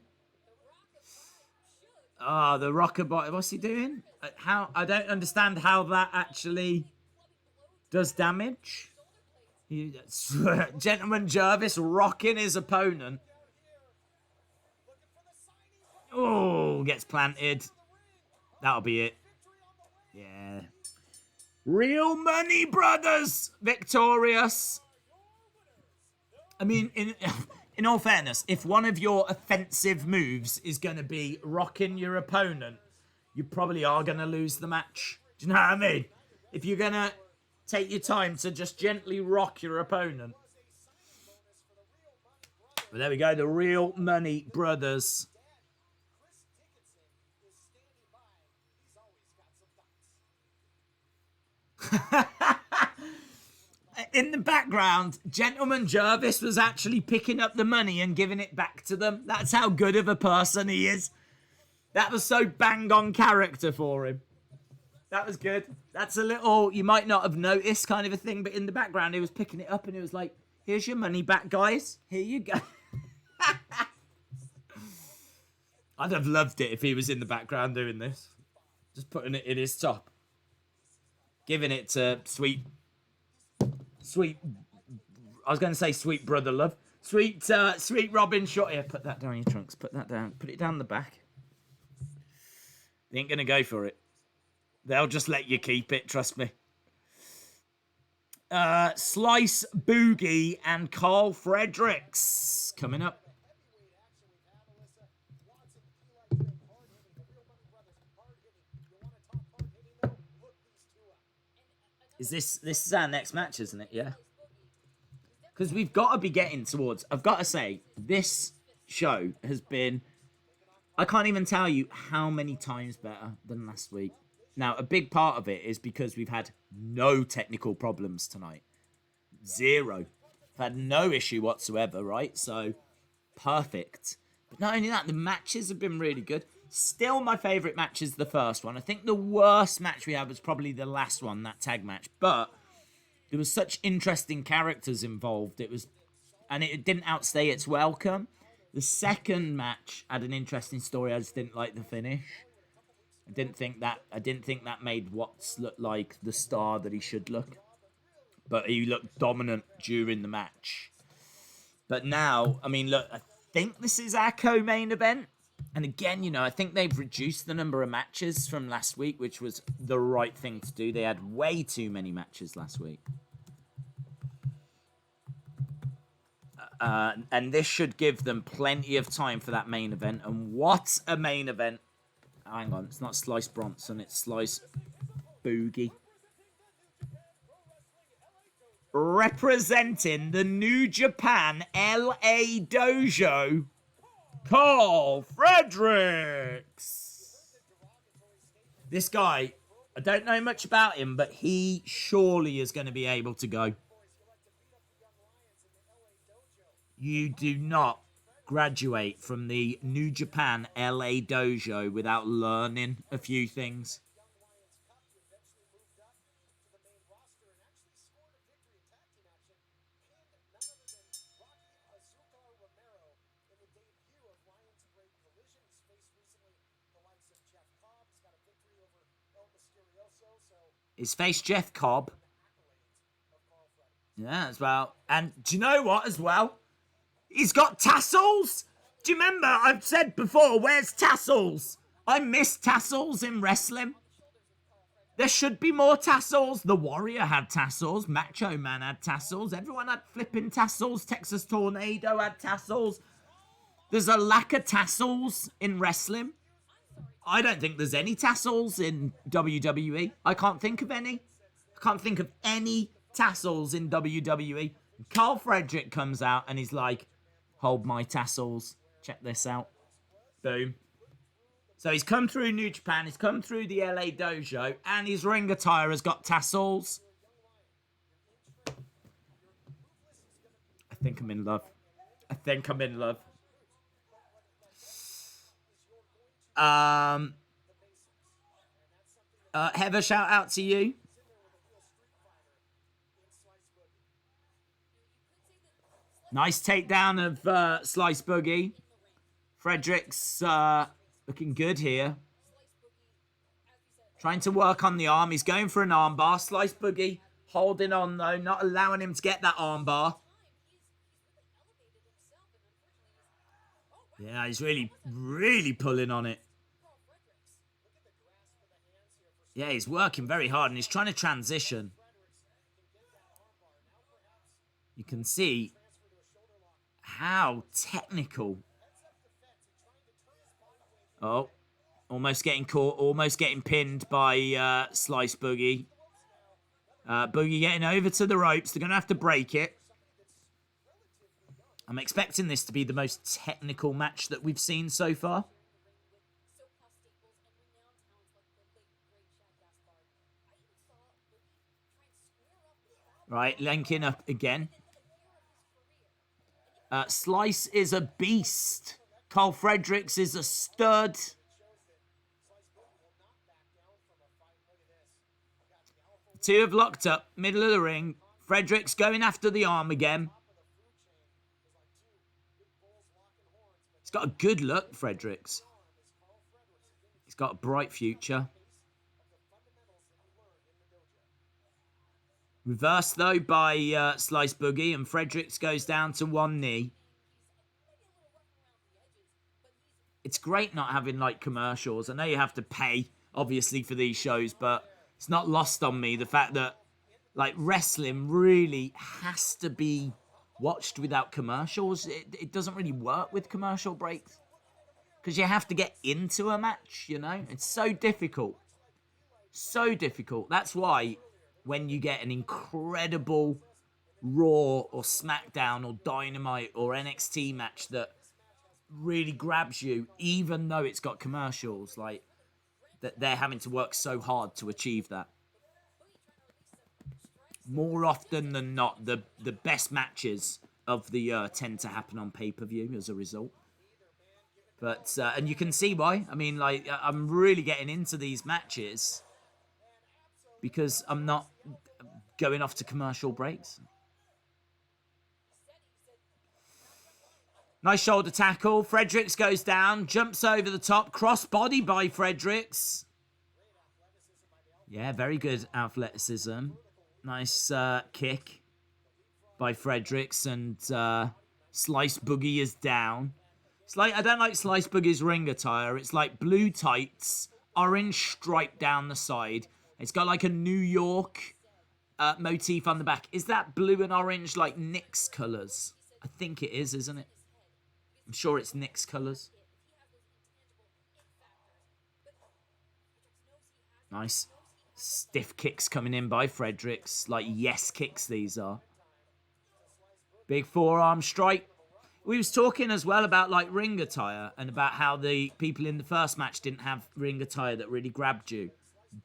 Oh, the rocker bot. What's he doing? I don't understand how that actually does damage. Gentleman Jervis rocking his opponent. Oh, gets planted. That'll be it. Yeah. Real Money Brothers victorious. I mean, in all fairness, if one of your offensive moves is going to be rocking your opponent, you probably are going to lose the match. Do you know what I mean? If you're going to take your time to just gently rock your opponent. But there we go, the Real Money Brothers. In the background, Gentleman Jervis was actually picking up the money and giving it back to them. That's how good of a person he is. That was so bang on character for him. That was good. That's a little, you might not have noticed kind of a thing, but in the background, he was picking it up and he was like, here's your money back, guys. Here you go. I'd have loved it if he was in the background doing this. Just putting it in his top. Giving it to sweet, I was going to say sweet brother love. Sweet Robin Shaw. Here, put that down your trunks. Put that down. Put it down the back. They ain't going to go for it. They'll just let you keep it, trust me. Slice Boogie and Carl Fredericks coming up. This is our next match, isn't it? Yeah. Because we've got to be getting towards... I've got to say, this show has been... I can't even tell you how many times better than last week. Now, a big part of it is because we've had no technical problems tonight. Zero. We've had no issue whatsoever, right? So, perfect. But not only that, the matches have been really good. Still, my favourite match is the first one. I think the worst match we had was probably the last one, that tag match. But there was such interesting characters involved. And it didn't outstay its welcome. The second match had an interesting story. I just didn't like the finish. I didn't think that made Watts look like the star that he should look. But he looked dominant during the match. But now, I mean, look, I think this is our co-main event. And again, you know, I think they've reduced the number of matches from last week, which was the right thing to do. They had way too many matches last week. And this should give them plenty of time for that main event. And what a main event. Hang on, it's not Slice Bronson, it's Slice Boogie. Representing the New Japan LA Dojo, Carl Fredericks. This guy, I don't know much about him, but he surely is going to be able to go. You do not graduate from the New Japan LA Dojo without learning a few things. He's faced Jeff Cobb. Yeah, as well. And do you know what, as well? He's got tassels. Do you remember I've said before, where's tassels? I miss tassels in wrestling. There should be more tassels. The Warrior had tassels. Macho Man had tassels. Everyone had flipping tassels. Texas Tornado had tassels. There's a lack of tassels in wrestling. I don't think there's any tassels in WWE. I can't think of any. I can't think of any tassels in WWE. Carl Frederick comes out and he's like, hold my tassels. Check this out. Boom. So he's come through New Japan. He's come through the LA Dojo. And his ring attire has got tassels. I think I'm in love. I think I'm in love. Heather, shout out to you. Nice takedown of Slice Boogie. Fredericks looking good here. Trying to work on the arm. He's going for an armbar. Slice Boogie holding on though, not allowing him to get that armbar. Yeah, he's really, really pulling on it. Yeah, he's working very hard and he's trying to transition. You can see how technical. Oh, almost getting caught, almost getting pinned by Slice Boogie. Boogie getting over to the ropes. They're going to have to break it. I'm expecting this to be the most technical match that we've seen so far. Right, linking up again. Slice is a beast. Carl Fredericks is a stud. The two have locked up, middle of the ring. Fredericks going after the arm again. He's got a good look, Fredericks. He's got a bright future. Reversed, though, by Slice Boogie, and Fredericks goes down to one knee. It's great not having, like, commercials. I know you have to pay, obviously, for these shows, but it's not lost on me the fact that, like, wrestling really has to be watched without commercials. It doesn't really work with commercial breaks. Because you have to get into a match, you know? It's so difficult. So difficult. That's why when you get an incredible Raw or SmackDown or Dynamite or NXT match that really grabs you, even though it's got commercials, like, that they're having to work so hard to achieve that. More often than not, the best matches of the year tend to happen on pay-per-view as a result. But, and you can see why. I mean, like, I'm really getting into these matches because I'm not going off to commercial breaks. Nice shoulder tackle. Fredericks goes down, jumps over the top, cross-body by Fredericks. Yeah, very good athleticism. Nice kick by Fredericks, and Slice Boogie is down. It's like, I don't like Slice Boogie's ring attire. It's like blue tights, orange stripe down the side. It's got like a New York motif on the back. Is that blue and orange like Nick's colours? I think it is, isn't it? I'm sure it's Nick's colours. Nice. Stiff kicks coming in by Fredericks. Like yes kicks these are. Big forearm strike. We was talking as well about like ring attire and about how the people in the first match didn't have ring attire that really grabbed you.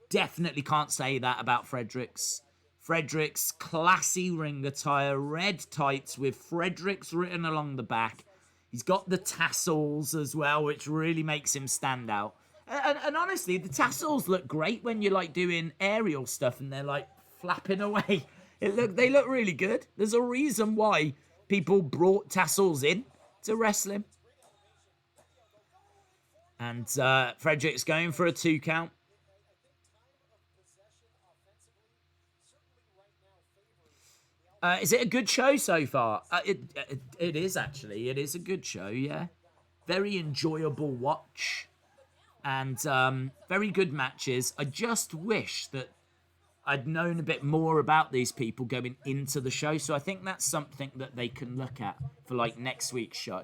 Definitely can't say that about Fredericks. Fredericks, classy ring attire, red tights with Fredericks written along the back. He's got the tassels as well, which really makes him stand out. And honestly, the tassels look great when you're like doing aerial stuff and they're like flapping away. They look really good. There's a reason why people brought tassels in to wrestling. And Fredericks going for a 2 count. Is it a good show so far? It is, actually. It is a good show, yeah. Very enjoyable watch. And very good matches. I just wish that I'd known a bit more about these people going into the show. So I think that's something that they can look at for like next week's show.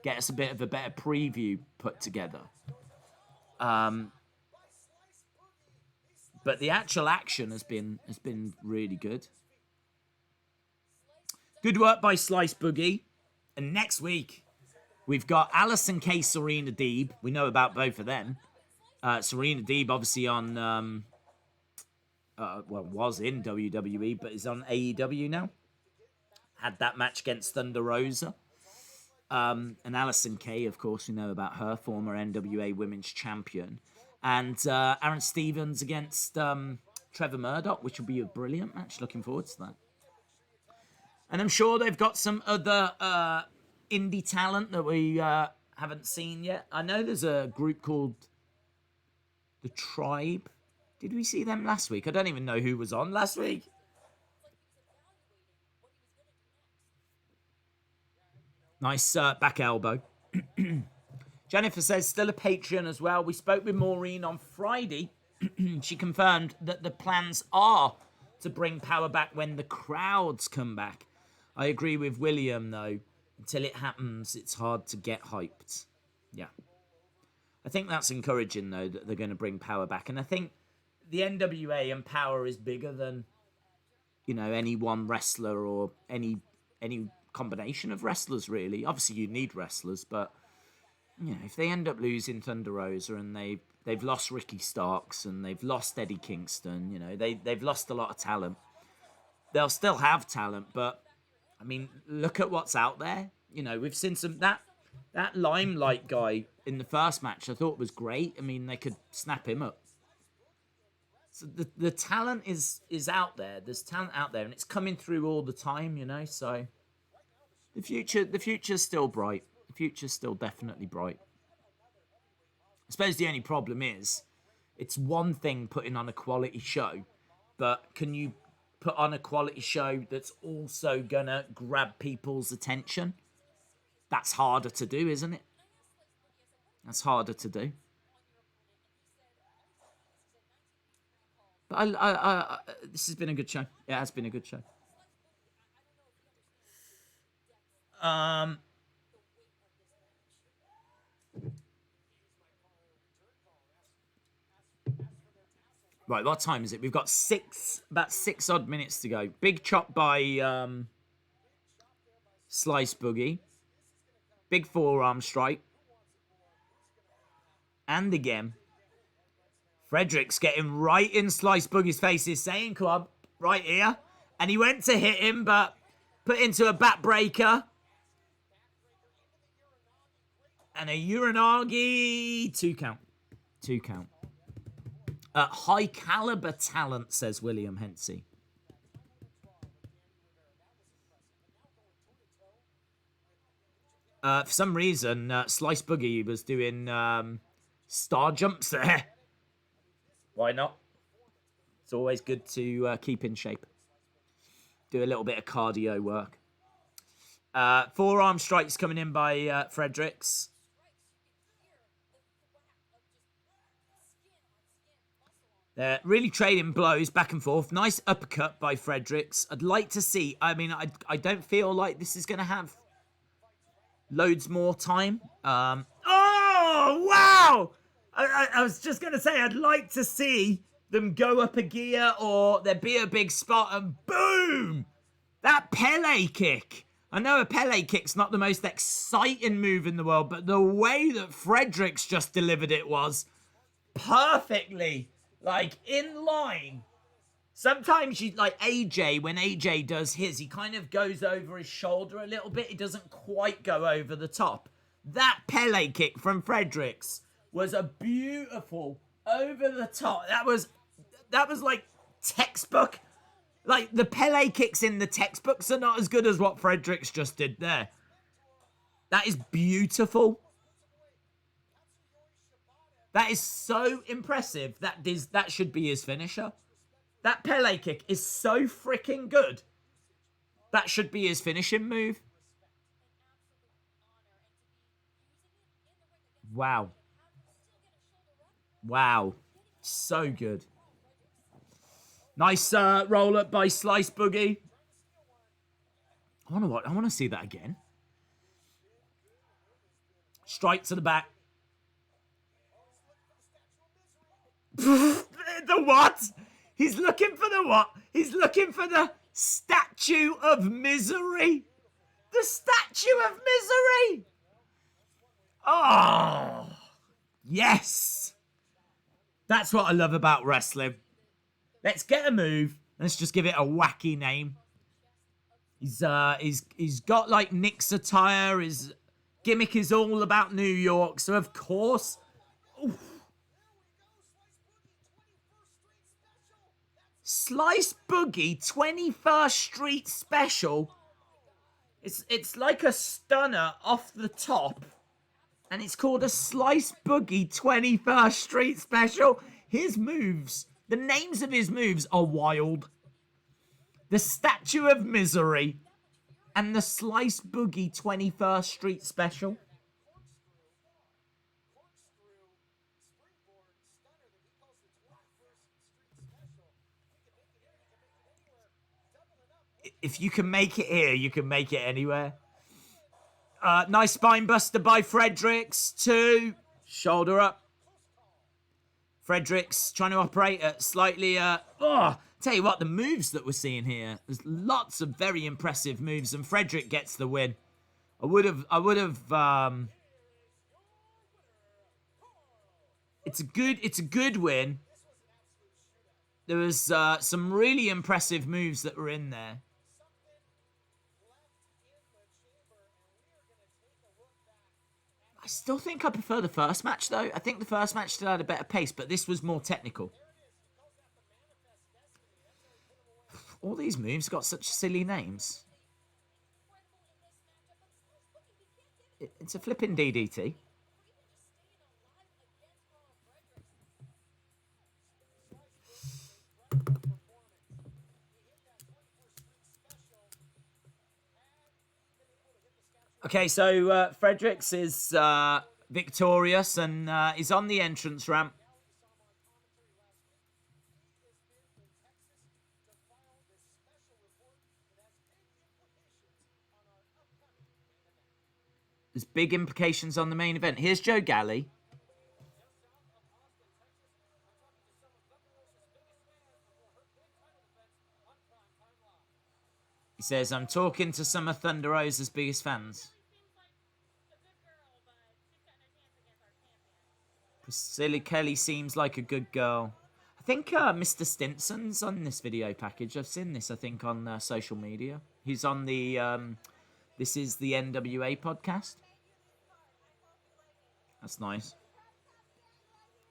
Get us a bit of a better preview put together. But the actual action has been really good. Good work by Slice Boogie. And next week, we've got Alison K. Serena Deeb. We know about both of them. Serena Deeb, obviously on, was in WWE, but is on AEW now. Had that match against Thunder Rosa. And Alison Kay, of course, we know about her, former NWA Women's Champion. And Aaron Stevens against Trevor Murdoch, which will be a brilliant match. Looking forward to that. And I'm sure they've got some other indie talent that we haven't seen yet. I know there's a group called The Tribe. Did we see them last week? I don't even know who was on last week. Nice back elbow. Jennifer says, still a Patreon as well. We spoke with Maureen on Friday. She confirmed that the plans are to bring power back when the crowds come back. I agree with William, though. Until it happens, it's hard to get hyped. Yeah. I think that's encouraging, though, that they're going to bring power back. And I think the NWA and power is bigger than, you know, any one wrestler or any combination of wrestlers, really. Obviously, you need wrestlers, but, you know, if they end up losing Thunder Rosa and they've lost Ricky Starks and they've lost Eddie Kingston, you know, they've lost a lot of talent. They'll still have talent, but, I mean, look at what's out there. You know, we've seen some... That Limelight guy in the first match I thought was great. I mean, they could snap him up. So the talent is out there. There's talent out there, and it's coming through all the time, you know, so... The future's still bright. The future's still definitely bright. I suppose the only problem is, it's one thing putting on a quality show, but can you put on a quality show that's also gonna grab people's attention? That's harder to do, isn't it? That's harder to do. But this has been a good show. It has been a good show. Right, what time is it? We've got about 6 odd minutes to go. Big chop by Slice Boogie. Big forearm strike. And again. Fredericks getting right in Slice Boogie's face. He's saying club right here. And he went to hit him, but put into a backbreaker. And a Uranagi. 2 count. 2 count. High caliber talent, says William Hensey. For some reason, Slice Boogie was doing star jumps there. Why not? It's always good to keep in shape. Do a little bit of cardio work. Forearm strikes coming in by Fredericks. They're really trading blows back and forth. Nice uppercut by Fredericks. I'd like to see. I mean, I don't feel like this is going to have loads more time. Oh, wow! I was just going to say, I'd like to see them go up a gear or there be a big spot and boom! That Pele kick. I know a Pele kick's not the most exciting move in the world, but the way that Fredericks just delivered it was perfectly, like, in line. Sometimes you, like AJ, when AJ does his, he kind of goes over his shoulder a little bit. He doesn't quite go over the top. That Pele kick from Fredericks was a beautiful over the top. That was like textbook. Like, the Pele kicks in the textbooks are not as good as what Fredericks just did there. That is beautiful. That is so impressive. That should be his finisher. That Pele kick is so freaking good. That should be his finishing move. Wow. Wow. So good. Nice roll up by Slice Boogie. I want to see that again. Strike to the back. The what? He's looking for the what? He's looking for the Statue of Misery. The Statue of Misery. Oh, yes. That's what I love about wrestling. Let's get a move. Let's just give it a wacky name. He's got like Nick's attire. His gimmick is all about New York. So of course, oof. Slice Boogie 21st Street Special. It's like a stunner off the top. And it's called a Slice Boogie 21st Street Special. His moves, the names of his moves are wild. The Statue of Misery and the Slice Boogie 21st Street Special. If you can make it here, you can make it anywhere. Nice spine buster by Fredericks. 2. Shoulder up. Fredericks trying to operate at slightly... tell you what, the moves that we're seeing here. There's lots of very impressive moves, and Frederick gets the win. I would have... It's a good win. There was some really impressive moves that were in there. I still think I prefer the first match, though. I think the first match still had a better pace, but this was more technical. All these moves got such silly names. It's a flipping DDT. Okay, so Fredericks is victorious and is on the entrance ramp. There's big implications on the main event. Here's Joe Galley. He says, I'm talking to some of Thunder Rosa's biggest fans. Priscilla Kelly seems like a good girl. I think Mr. Stinson's on this video package. I've seen this, I think, on social media. He's on the This Is the NWA podcast. That's nice.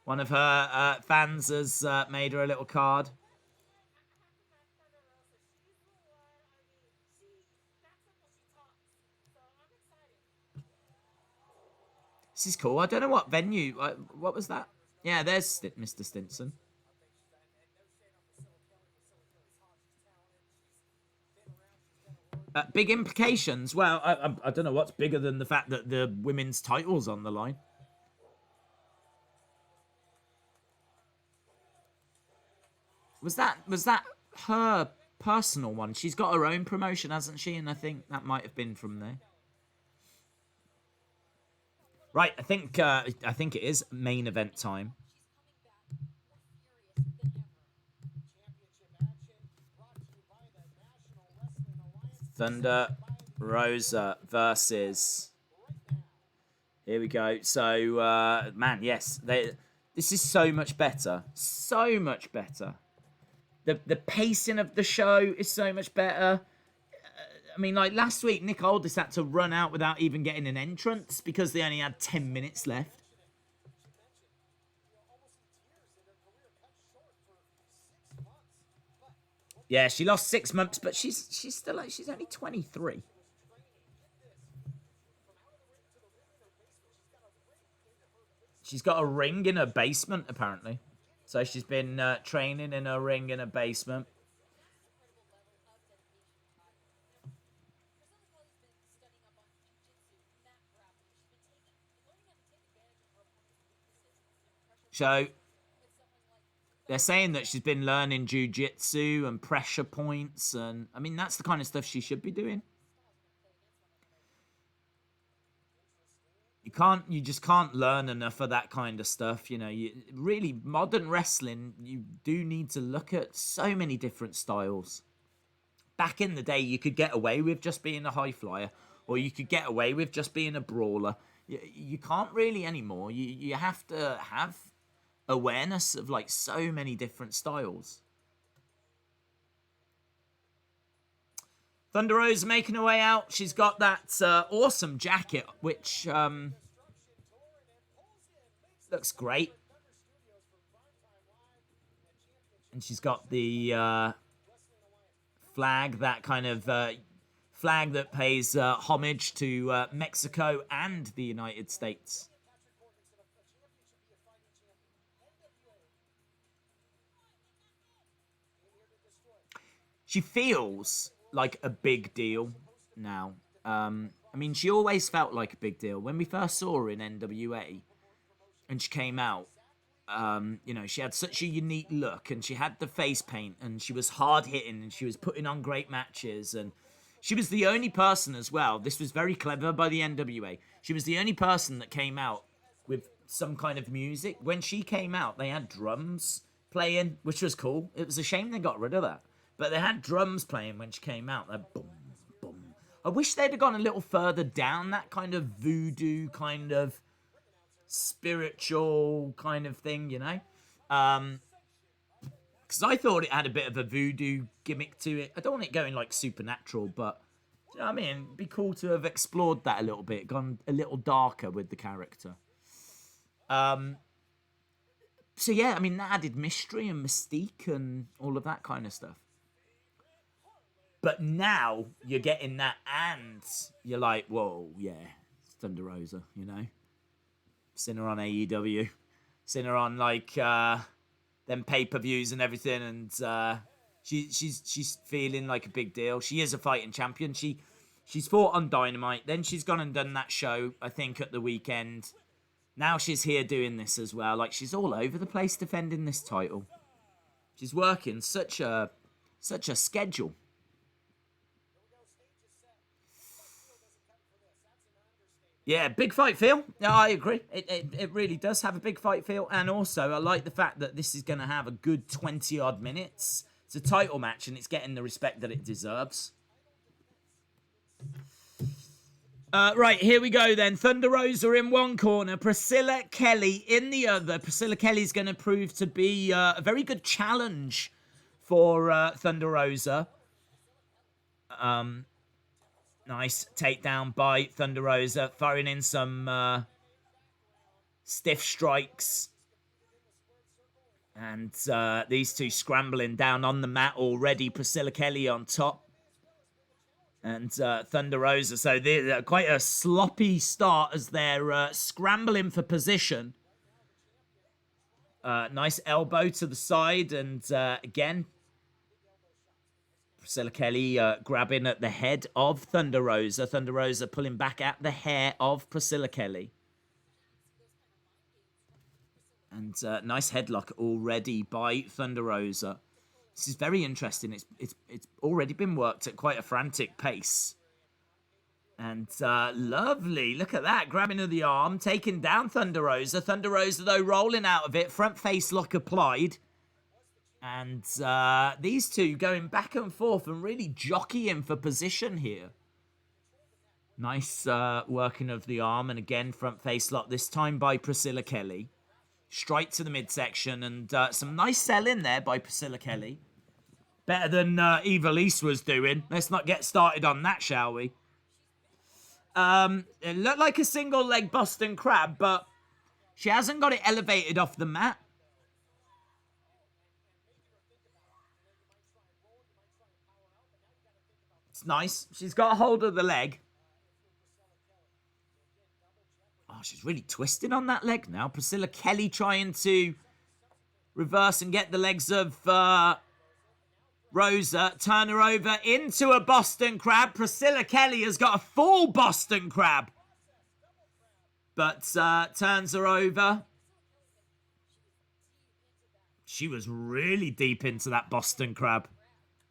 One of her fans has made her a little card. This is cool. I don't know what venue. What was that? Yeah, there's Mr. Stinson. Big implications. Well, I don't know what's bigger than the fact that the women's title's on the line. Was that her personal one? She's got her own promotion, hasn't she? And I think that might have been from there. Right, I think it is main event time. Thunder Rosa versus. Here we go. So, man, yes, this is so much better. So much better. The pacing of the show is so much better. I mean, like last week, Nick Aldis had to run out without even getting an entrance because they only had 10 minutes left. Yeah, she lost 6 months, but she's still like she's only 23. She's got a ring in her basement apparently, so she's been training in her ring in her basement. So they're saying that she's been learning jujitsu and pressure points, and I mean that's the kind of stuff she should be doing. You just can't learn enough of that kind of stuff. You know, really modern wrestling. You do need to look at so many different styles. Back in the day, you could get away with just being a high flyer, or you could get away with just being a brawler. You can't really anymore. You have to have awareness of like so many different styles. Thunder Rose making her way out. She's got that awesome jacket, which looks great. And she's got the flag, that kind of flag that pays homage to Mexico and the United States. She feels like a big deal now. I mean, she always felt like a big deal. When we first saw her in NWA and she came out, she had such a unique look and she had the face paint and she was hard hitting and she was putting on great matches. And she was the only person as well. This was very clever by the NWA. She was the only person that came out with some kind of music. When she came out, they had drums playing, which was cool. It was a shame they got rid of that. But they had drums playing when she came out. They're boom, boom. I wish they'd have gone a little further down that kind of voodoo, kind of spiritual kind of thing, you know? Because I thought it had a bit of a voodoo gimmick to it. I don't want it going like supernatural, but you know what I mean? It'd be cool to have explored that a little bit, gone a little darker with the character. So yeah, I mean, that added mystery and mystique and all of that kind of stuff. But now you're getting that, and you're like, whoa, yeah, it's Thunder Rosa, you know? Seen her on AEW, seen her on like them pay-per-views and everything, and she's feeling like a big deal. She is a fighting champion. She's fought on Dynamite, then she's gone and done that show, I think, at the weekend. Now she's here doing this as well. Like, she's all over the place defending this title. She's working such a schedule. Yeah, big fight feel. Yeah, I agree. It really does have a big fight feel. And also, I like the fact that this is going to have a good 20-odd minutes. It's a title match, and it's getting the respect that it deserves. Right, here we go then. Thunder Rosa in one corner, Priscilla Kelly in the other. Priscilla Kelly's going to prove to be a very good challenge for Thunder Rosa. Nice takedown by Thunder Rosa, firing in some stiff strikes. And these two scrambling down on the mat already. Priscilla Kelly on top. And Thunder Rosa. So they're quite a sloppy start as they're scrambling for position. Nice elbow to the side. And again, Priscilla Kelly grabbing at the head of Thunder Rosa. Thunder Rosa pulling back at the hair of Priscilla Kelly. And nice headlock already by Thunder Rosa. This is very interesting. It's already been worked at quite a frantic pace. And lovely. Look at that. Grabbing of the arm. Taking down Thunder Rosa. Thunder Rosa, though, rolling out of it. Front face lock applied. And these two going back and forth and really jockeying for position here. Nice working of the arm. And again, front face lock. This time by Priscilla Kelly. Straight to the midsection. And some nice selling there by Priscilla Kelly. Better than Eva Lise was doing. Let's not get started on that, shall we? It looked like a single leg Boston Crab, but she hasn't got it elevated off the mat. It's nice. She's got a hold of the leg. Oh, she's really twisting on that leg now. Priscilla Kelly trying to reverse and get the legs of Rosa. Turn her over into a Boston Crab. Priscilla Kelly has got a full Boston Crab. But turns her over. She was really deep into that Boston Crab.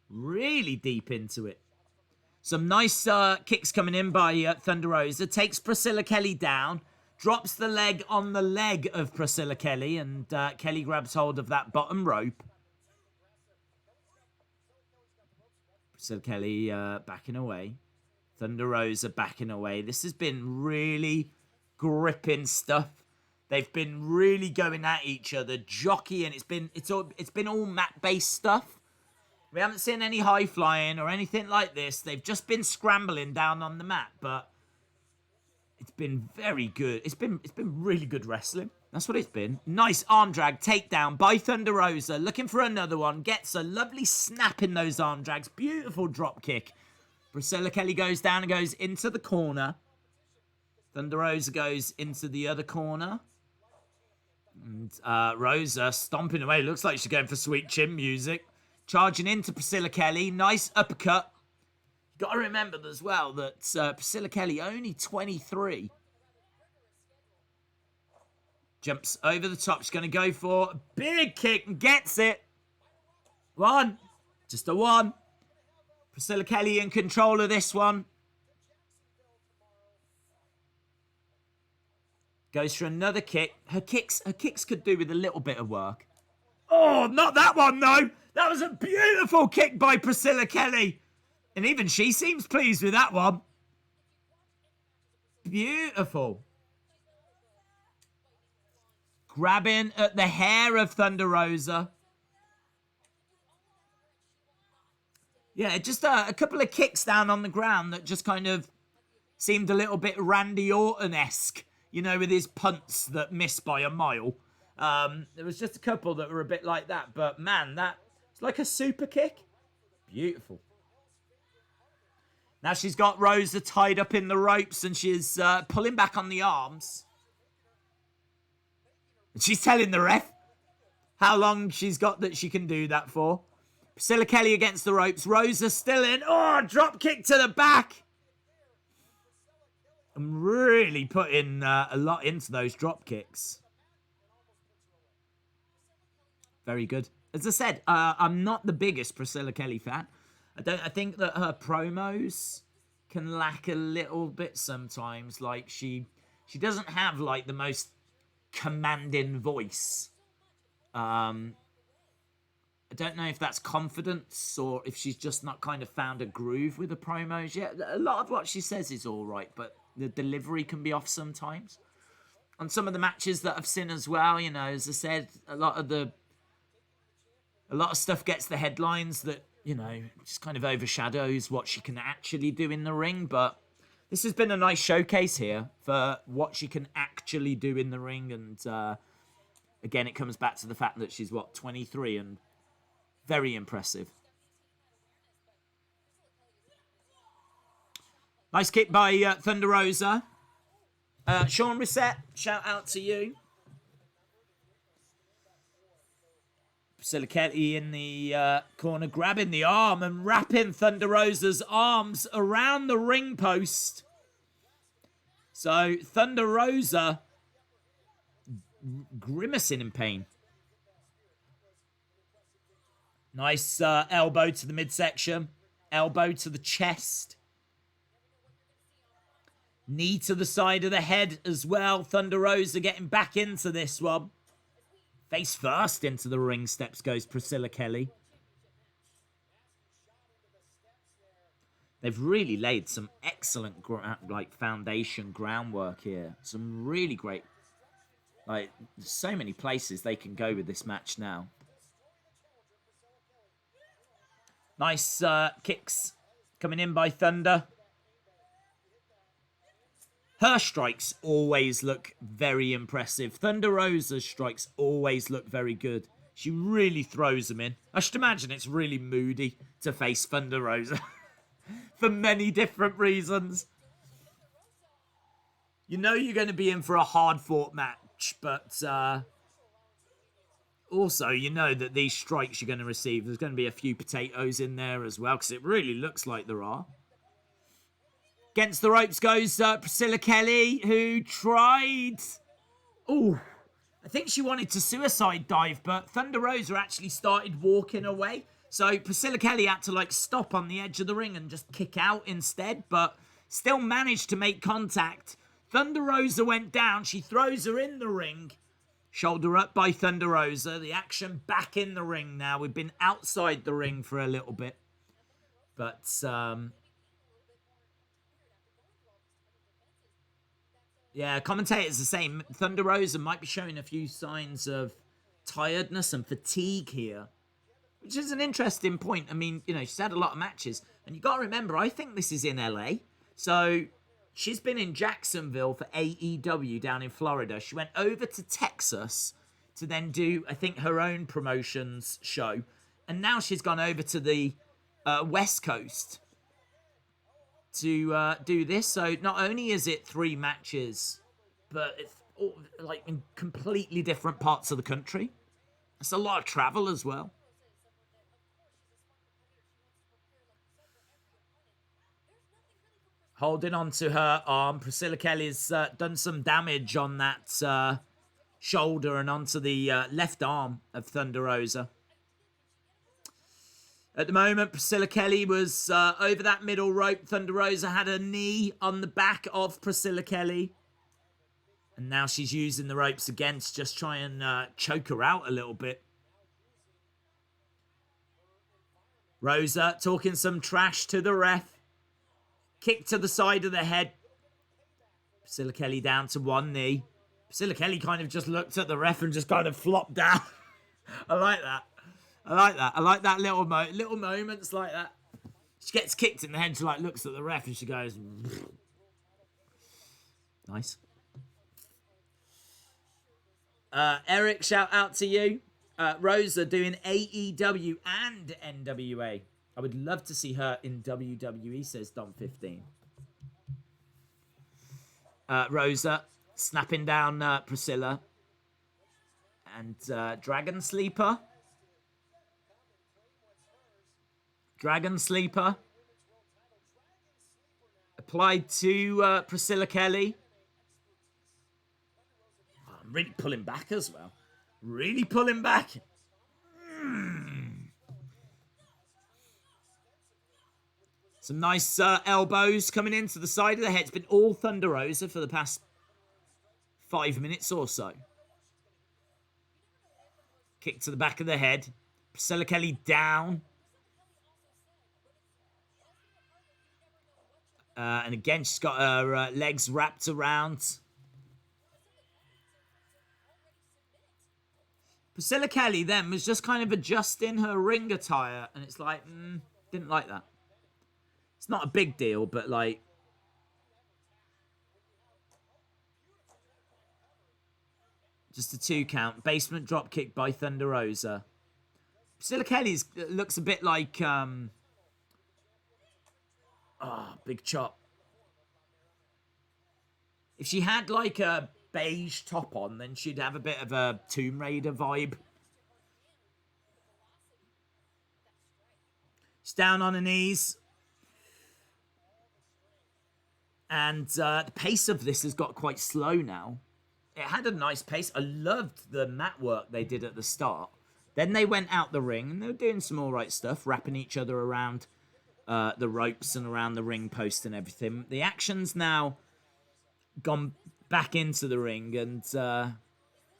Really deep into it. Some nice kicks coming in by Thunder Rosa. Takes Priscilla Kelly down. Drops the leg on the leg of Priscilla Kelly. And Kelly grabs hold of that bottom rope. Priscilla Kelly backing away. Thunder Rosa backing away. This has been really gripping stuff. They've been really going at each other, jockeying. It's been all mat-based stuff. We haven't seen any high flying or anything like this. They've just been scrambling down on the mat, but it's been very good. It's been really good wrestling. That's what it's been. Nice arm drag takedown by Thunder Rosa. Looking for another one. Gets a lovely snap in those arm drags. Beautiful drop kick. Priscilla Kelly goes down and goes into the corner. Thunder Rosa goes into the other corner. And Rosa stomping away. Looks like she's going for sweet chin music. Charging into Priscilla Kelly. Nice uppercut. Got to remember as well that Priscilla Kelly only 23. Jumps over the top. She's going to go for a big kick and gets it. One. Just a one. Priscilla Kelly in control of this one. Goes for another kick. Her kicks could do with a little bit of work. Oh, not that one, though. That was a beautiful kick by Priscilla Kelly. And even she seems pleased with that one. Beautiful. Grabbing at the hair of Thunder Rosa. Yeah, just a couple of kicks down on the ground that just kind of seemed a little bit Randy Orton-esque. You know, with his punts that missed by a mile. There was just a couple that were a bit like that. But, man, it's like a super kick. Beautiful. Now she's got Rosa tied up in the ropes and she's pulling back on the arms. And she's telling the ref how long she's got that she can do that for. Priscilla Kelly against the ropes. Rosa still in. Oh, drop kick to the back. I'm really putting a lot into those drop kicks. Very good. As I said, I'm not the biggest Priscilla Kelly fan. I think that her promos can lack a little bit sometimes. Like she doesn't have like the most commanding voice. I don't know if that's confidence or if she's just not kind of found a groove with the promos yet. A lot of what she says is all right, but the delivery can be off sometimes. On some of the matches that I've seen as well, you know, as I said, a lot of stuff gets the headlines that, you know, just kind of overshadows what she can actually do in the ring. But this has been a nice showcase here for what she can actually do in the ring. And again, it comes back to the fact that she's, 23 and very impressive. Nice kick by Thunder Rosa. Sean Reset, shout out to you. Priscilla Kelly in the corner, grabbing the arm and wrapping Thunder Rosa's arms around the ring post. So Thunder Rosa grimacing in pain. Nice elbow to the midsection. Elbow to the chest. Knee to the side of the head as well. Thunder Rosa getting back into this one. Face first into the ring steps goes Priscilla Kelly. They've really laid some excellent foundation groundwork here. Some really great, so many places they can go with this match now. Nice kicks coming in by Thunder. Her strikes always look very impressive. Thunder Rosa's strikes always look very good. She really throws them in. I should imagine it's really moody to face Thunder Rosa. For many different reasons. You know you're going to be in for a hard-fought match, but also you know that these strikes you're going to receive, there's going to be a few potatoes in there as well, because it really looks like there are. Against the ropes goes Priscilla Kelly, who tried... Ooh, I think she wanted to suicide dive, but Thunder Rosa actually started walking away. So Priscilla Kelly had to stop on the edge of the ring and just kick out instead, but still managed to make contact. Thunder Rosa went down. She throws her in the ring. Shoulder up by Thunder Rosa. The action back in the ring now. We've been outside the ring for a little bit. But, yeah, commentators are saying Thunder Rosa might be showing a few signs of tiredness and fatigue here. Which is an interesting point. I mean, she's had a lot of matches. And you got to remember, I think this is in LA. So, she's been in Jacksonville for AEW down in Florida. She went over to Texas to then do, I think, her own promotions show. And now she's gone over to the West Coast to do this. So, not only is it 3 matches, but it's all, in completely different parts of the country. It's a lot of travel as well. Holding on to her arm. Priscilla Kelly's done some damage on that shoulder and onto the left arm of Thunder Rosa. At the moment, Priscilla Kelly was over that middle rope. Thunder Rosa had a knee on the back of Priscilla Kelly. And now she's using the ropes again to just try and choke her out a little bit. Rosa talking some trash to the ref. Kick to the side of the head. Priscilla Kelly down to one knee. Priscilla Kelly kind of just looked at the ref and just kind of flopped down. I like that. I like that. I like that little moments like that. She gets kicked in the head. She looks at the ref and she goes, nice. Eric, shout out to you. Rosa doing AEW and NWA. I would love to see her in WWE, says Dom15. Rosa snapping down Priscilla. And Dragon Sleeper. Dragon Sleeper. Applied to Priscilla Kelly. Oh, I'm really pulling back as well. Really pulling back. Some nice elbows coming into the side of the head. It's been all Thunder Rosa for the past 5 minutes or so. Kick to the back of the head. Priscilla Kelly down. And again, she's got her legs wrapped around. Priscilla Kelly then was just kind of adjusting her ring attire. And it's didn't like that. It's not a big deal, but just a 2 count. Basement drop kick by Thunder Rosa. Priscilla Kelly looks a bit like, big chop. If she had a beige top on, then she'd have a bit of a Tomb Raider vibe. She's down on her knees. And the pace of this has got quite slow now. It had a nice pace. I loved the mat work they did at the start. Then they went out the ring, and they were doing some all right stuff, wrapping each other around the ropes and around the ring post and everything. The action's now gone back into the ring, and we're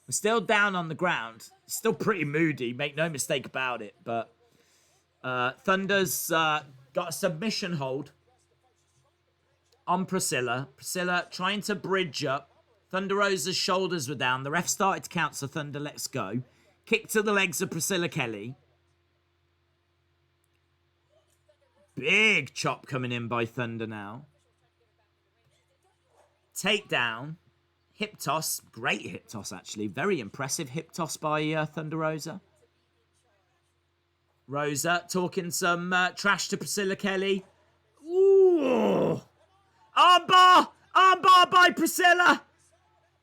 still down on the ground. Still pretty moody, make no mistake about it. But Thunder's got a submission hold on Priscilla. Priscilla trying to bridge up. Thunder Rosa's shoulders were down. The ref started to count, so Thunder lets go. Kick to the legs of Priscilla Kelly. Big chop coming in by Thunder now. Takedown. Hip toss. Great hip toss, actually. Very impressive hip toss by Thunder Rosa. Rosa talking some trash to Priscilla Kelly. Ooh. Armbar! Armbar by Priscilla!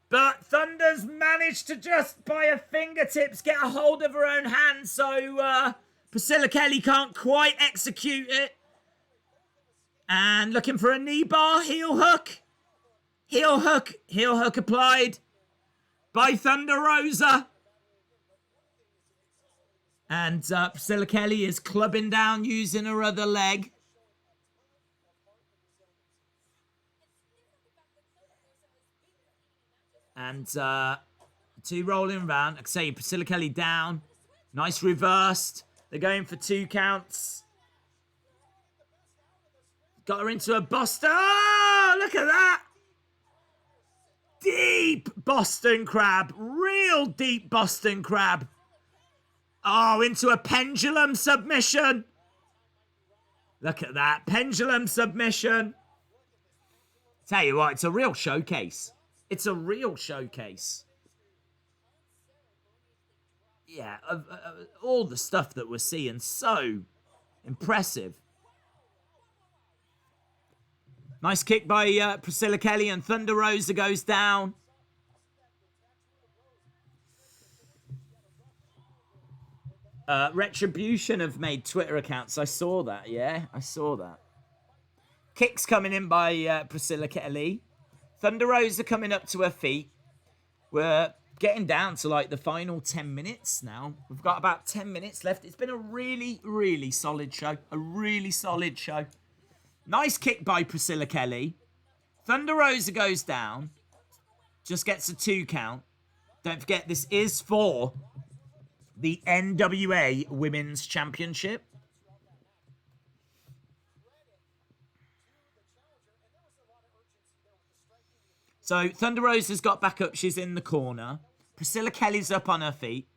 But Thunder's managed to just, by her fingertips, get a hold of her own hand, so Priscilla Kelly can't quite execute it. And looking for a knee bar, heel hook. Heel hook applied by Thunder Rosa. And Priscilla Kelly is clubbing down using her other leg. And two rolling around. Like I say, Priscilla Kelly down. Nice reversed. They're going for 2 counts. Got her into a Buster. Oh, look at that. Deep Boston Crab. Real deep Boston Crab. Oh, into a pendulum submission. Look at that. Pendulum submission. Tell you what, it's a real showcase. It's a real showcase. Yeah, all the stuff that we're seeing, so impressive. Nice kick by Priscilla Kelly, and Thunder Rosa goes down. Retribution have made Twitter accounts. I saw that, yeah. I saw that. Kicks coming in by Priscilla Kelly. Thunder Rosa coming up to her feet. We're getting down to like the final 10 minutes now. We've got about 10 minutes left. It's been a really, really solid show. A really solid show. Nice kick by Priscilla Kelly. Thunder Rosa goes down. Just gets a 2 count. Don't forget, this is for the NWA Women's Championship. So Thunder Rosa's got back up. She's in the corner. Priscilla Kelly's up on her feet.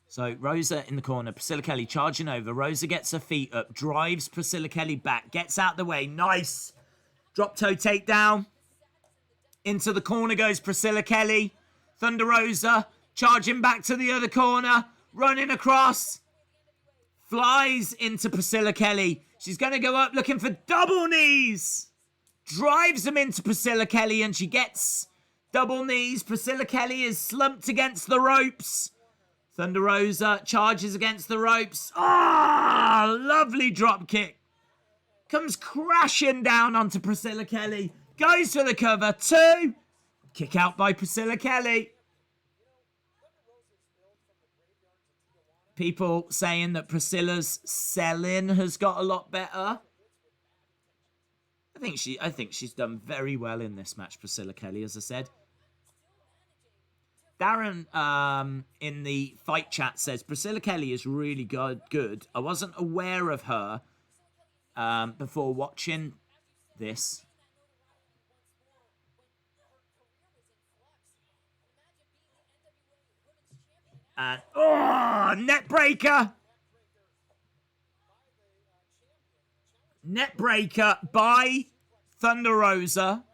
So Rosa in the corner. Priscilla Kelly charging over. Rosa gets her feet up. Drives Priscilla Kelly back. Gets out the way. Nice. Drop toe takedown. Into the corner goes Priscilla Kelly. Thunder Rosa charging back to the other corner. Running across. Flies into Priscilla Kelly. She's going to go up looking for double knees. Drives them into Priscilla Kelly, and she gets double knees. Priscilla Kelly is slumped against the ropes. Thunder Rosa charges against the ropes. Ah, lovely drop kick. Comes crashing down onto Priscilla Kelly. Goes for the cover. 2. Kick out by Priscilla Kelly. People saying that Priscilla's selling has got a lot better. I think she's done very well in this match, Priscilla Kelly, as I said. Darren in the fight chat says Priscilla Kelly is really good. I wasn't aware of her before watching this. And, net breaker. Net breaker by Thunder Rosa.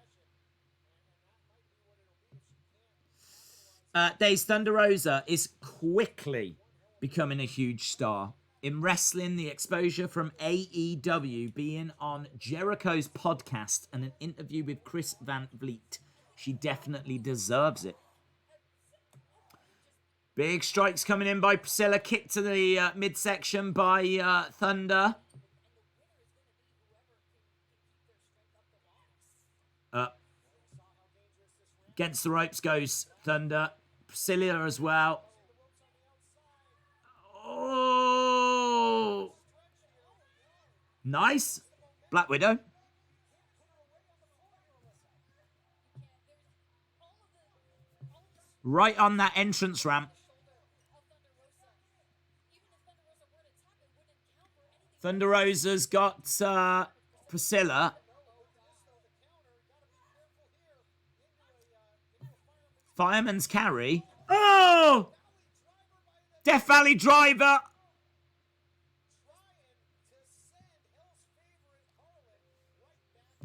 Days Thunder Rosa is quickly becoming a huge star. In wrestling, the exposure from AEW being on Jericho's podcast and an interview with Chris Van Vliet, she definitely deserves it. Big strikes coming in by Priscilla. Kick to the midsection by Thunder. Against the ropes goes Thunder. Priscilla as well. Oh! Nice. Black Widow. Right on that entrance ramp. Thunder Rosa's got Priscilla. Fireman's carry. Oh! Death Valley Driver.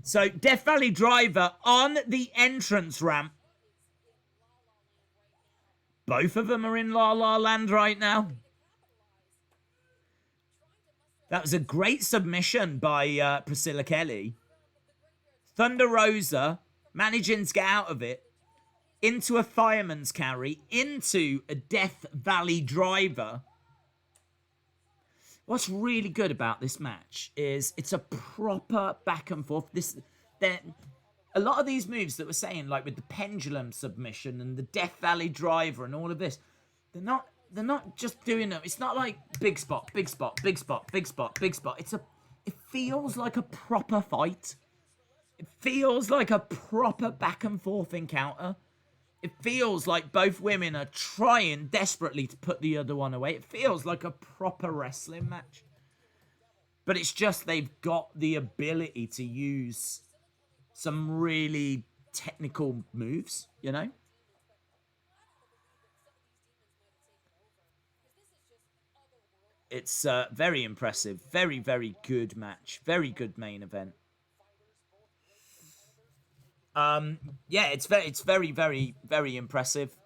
So, Death Valley Driver on the entrance ramp. Both of them are in La La Land right now. That was a great submission by Priscilla Kelly. Thunder Rosa managing to get out of it. Into a fireman's carry. Into a Death Valley Driver. What's really good about this match is it's a proper back and forth. A lot of these moves that we're saying, like with the pendulum submission and the Death Valley Driver and all of this, they're not just doing them. It's not like big spot, big spot, big spot, big spot, big spot. It feels like a proper fight. It feels like a proper back and forth encounter. It feels like both women are trying desperately to put the other one away. It feels like a proper wrestling match. But it's just they've got the ability to use some really technical moves, you know? It's very impressive. Very, very good match. Very good main event. Yeah, it's very, very, very impressive.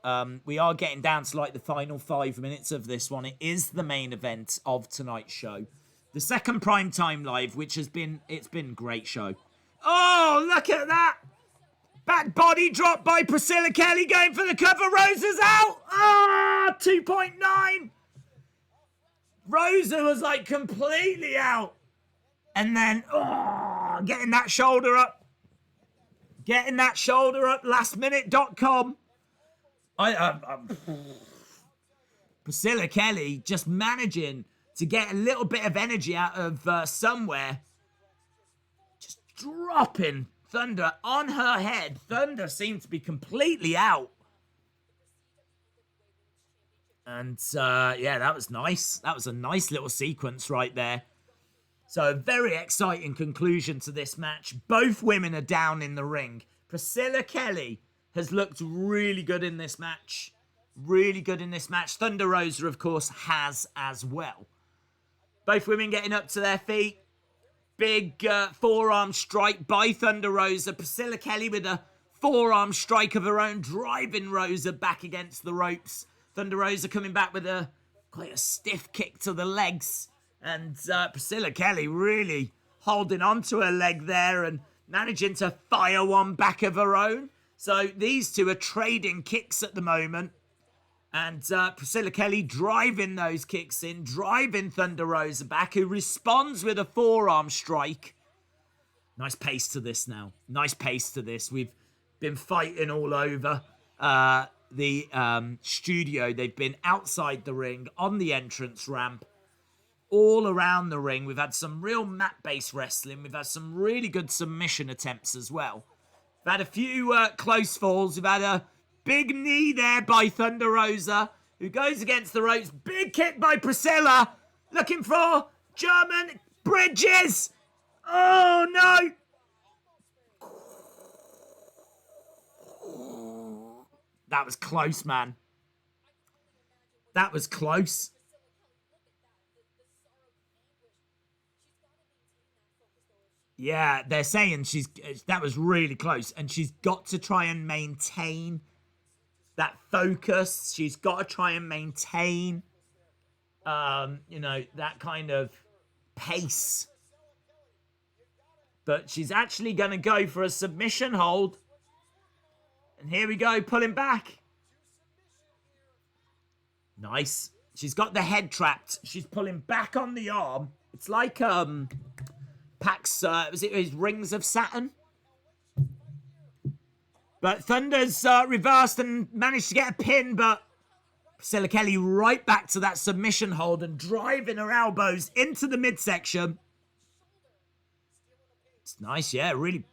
We are getting down to like the final 5 minutes of this one. It is the main event of tonight's show. The second Primetime Live, which it's been a great show. Oh, look at that! Back body drop by Priscilla Kelly going for the cover. Rosa's out! Ah, 2.9! Rosa was like completely out. And then, getting that shoulder up. Getting that shoulder up, lastminute.com. Priscilla Kelly just managing to get a little bit of energy out of somewhere. Just dropping Thunder on her head. Thunder seemed to be completely out. And, yeah, that was nice. That was a nice little sequence right there. So, a very exciting conclusion to this match. Both women are down in the ring. Priscilla Kelly has looked really good in this match. Really good in this match. Thunder Rosa, of course, has as well. Both women getting up to their feet. Big forearm strike by Thunder Rosa. Priscilla Kelly with a forearm strike of her own, driving Rosa back against the ropes. Thunder Rosa coming back with quite a stiff kick to the legs. And Priscilla Kelly really holding on to her leg there and managing to fire one back of her own. So these two are trading kicks at the moment. And Priscilla Kelly driving those kicks in, driving Thunder Rosa back, who responds with a forearm strike. Nice pace to this now. Nice pace to this. We've been fighting all over the studio. They've been outside the ring, on the entrance ramp, all around the ring. We've had some real mat-based wrestling. We've had some really good submission attempts as well. We've had a few close falls. We've had a big knee there by Thunder Rosa, who goes against the ropes. Big kick by Priscilla, looking for German bridges. Oh, no. That was close, man. That was close. Yeah, they're saying that was really close, and she's got to try and maintain that focus. She's got to try and maintain, that kind of pace. But she's actually going to go for a submission hold. And here we go, pulling back. Nice. She's got the head trapped. She's pulling back on the arm. It's like Pac's, was it his Rings of Saturn? But Thunder's reversed and managed to get a pin, but Priscilla Kelly right back to that submission hold and driving her elbows into the midsection. It's nice, yeah, really.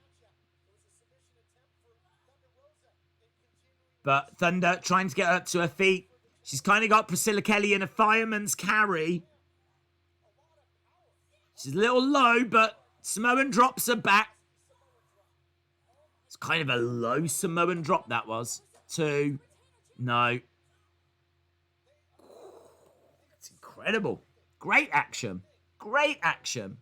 But Thunder trying to get up to her feet. She's kind of got Priscilla Kelly in a fireman's carry. She's a little low, but Samoan drops her back. It's kind of a low Samoan drop, that was. 2. No. It's incredible. Great action. Great action.